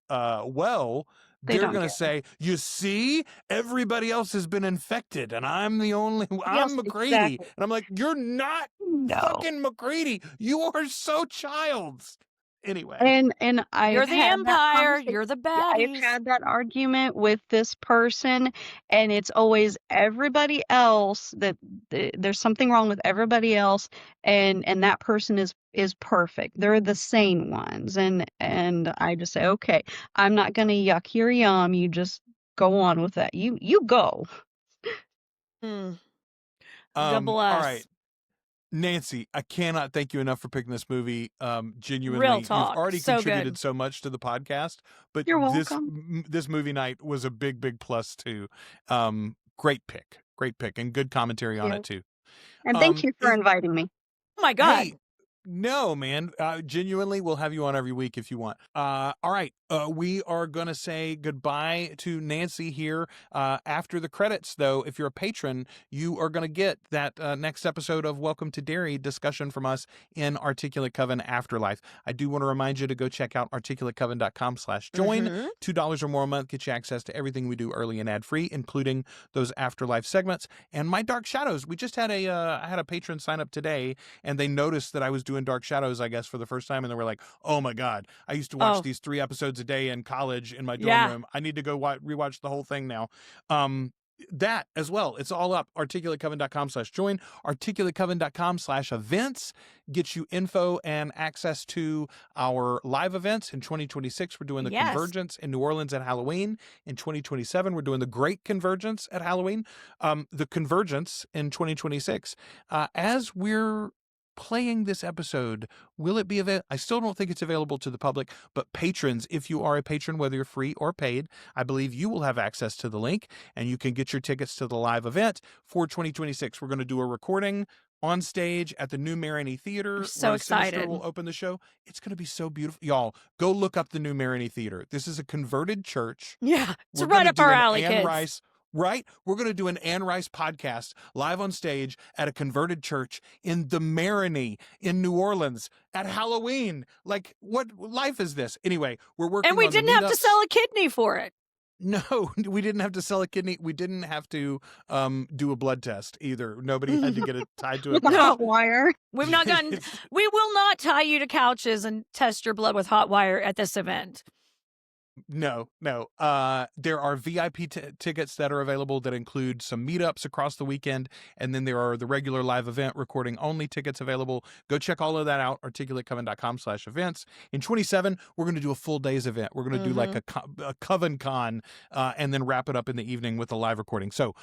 They they're don't gonna get it. say, "You see, everybody else has been infected and I'm Yes, McCready." exactly. And I'm like, "You're not No. fucking McCready. You are so Childs." Anyway. And You're I've the had that Empire. conversation. You're the I've baddies. had that argument with this person, and it's always everybody else that there's something wrong with everybody else, and that person is perfect. They're the sane ones, and I just say, okay, I'm not gonna yuck your yum. You just go on with that. You go. Hmm. All right. S. Nancee, I cannot thank you enough for picking this movie. Real Genuinely, you've talk. already So contributed good. so much to the podcast, but You're this welcome. this movie night was a big plus too. Great pick, and good commentary on Yeah. it too. And thank you for inviting me. Oh my God. Hey, no, man. Genuinely, we'll have you on every week if you want. All right. We are going to say goodbye to Nancee here. After the credits, though, if you're a patron, you are going to get that next episode of Welcome to Derry discussion from us in Articulate Coven Afterlife. I do want to remind you to go check out articulatecoven.com/join. Mhm. $2 or more a month gets you access to everything we do early and ad-free, including those Afterlife segments and My Dark Shadows. We just had I had a patron sign up today, and they noticed that I was doing Dark Shadows, I guess, for the first time, and they were like, oh my God, I used to watch these 3 episodes a day in college in my dorm room. I need to go rewatch the whole thing now. That as well. It's all up. Articulatecoven.com/join. Articulatecoven.com/events gets you info and access to our live events. In 2026, we're doing the Convergence in New Orleans at Halloween. In 2027, we're doing the Great Convergence at Halloween. The Convergence in 2026. As we're playing this episode, will it be available? I still don't think it's available to the public, but patrons, if you are a patron, whether you're free or paid, I believe you will have access to the link, and you can get your tickets to the live event for 2026. We're going to do a recording on stage at the New Marini Theater. I'm so excited. We'll open the show. It's going to be so beautiful. Y'all, go look up the New Marini Theater. This is a converted church. Yeah, it's right up our alley, kids. Rice, right? We're going to do an Anne Rice podcast live on stage at a converted church in the Marini in New Orleans at Halloween. Like, what life is this? Anyway, we're working on And we didn't have to sell a kidney for it. No, we didn't have to sell a kidney. We didn't have to do a blood test either. Nobody had to get it tied to a hot wire. We've not gotten. We will not tie you to couches and test your blood with hot wire at this event. No. There are VIP tickets that are available that include some meetups across the weekend, and then there are the regular live event recording only tickets available. Go check all of that out, articulatecoven.com/events. In 27, we're going to do a full day's event. We're going to do like a Coven Con, and then wrap it up in the evening with a live recording. So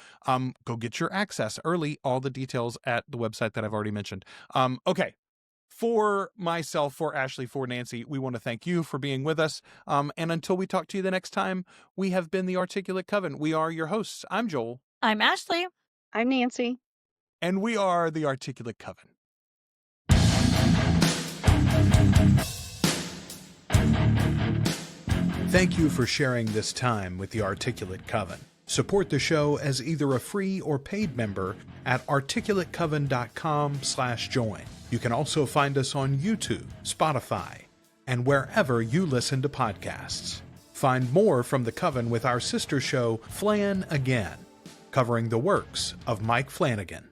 go get your access early. All the details at the website that I've already mentioned. Okay. For myself, for Ashley, for Nancee, we want to thank you for being with us. And until we talk to you the next time, we have been the Articulate Coven. We are your hosts. I'm Joel. I'm Ashley. I'm Nancee. And we are the Articulate Coven. Thank you for sharing this time with the Articulate Coven. Support the show as either a free or paid member at articulatecoven.com/join. You can also find us on YouTube, Spotify, and wherever you listen to podcasts. Find more from the Coven with our sister show, Flan Again, covering the works of Mike Flanagan.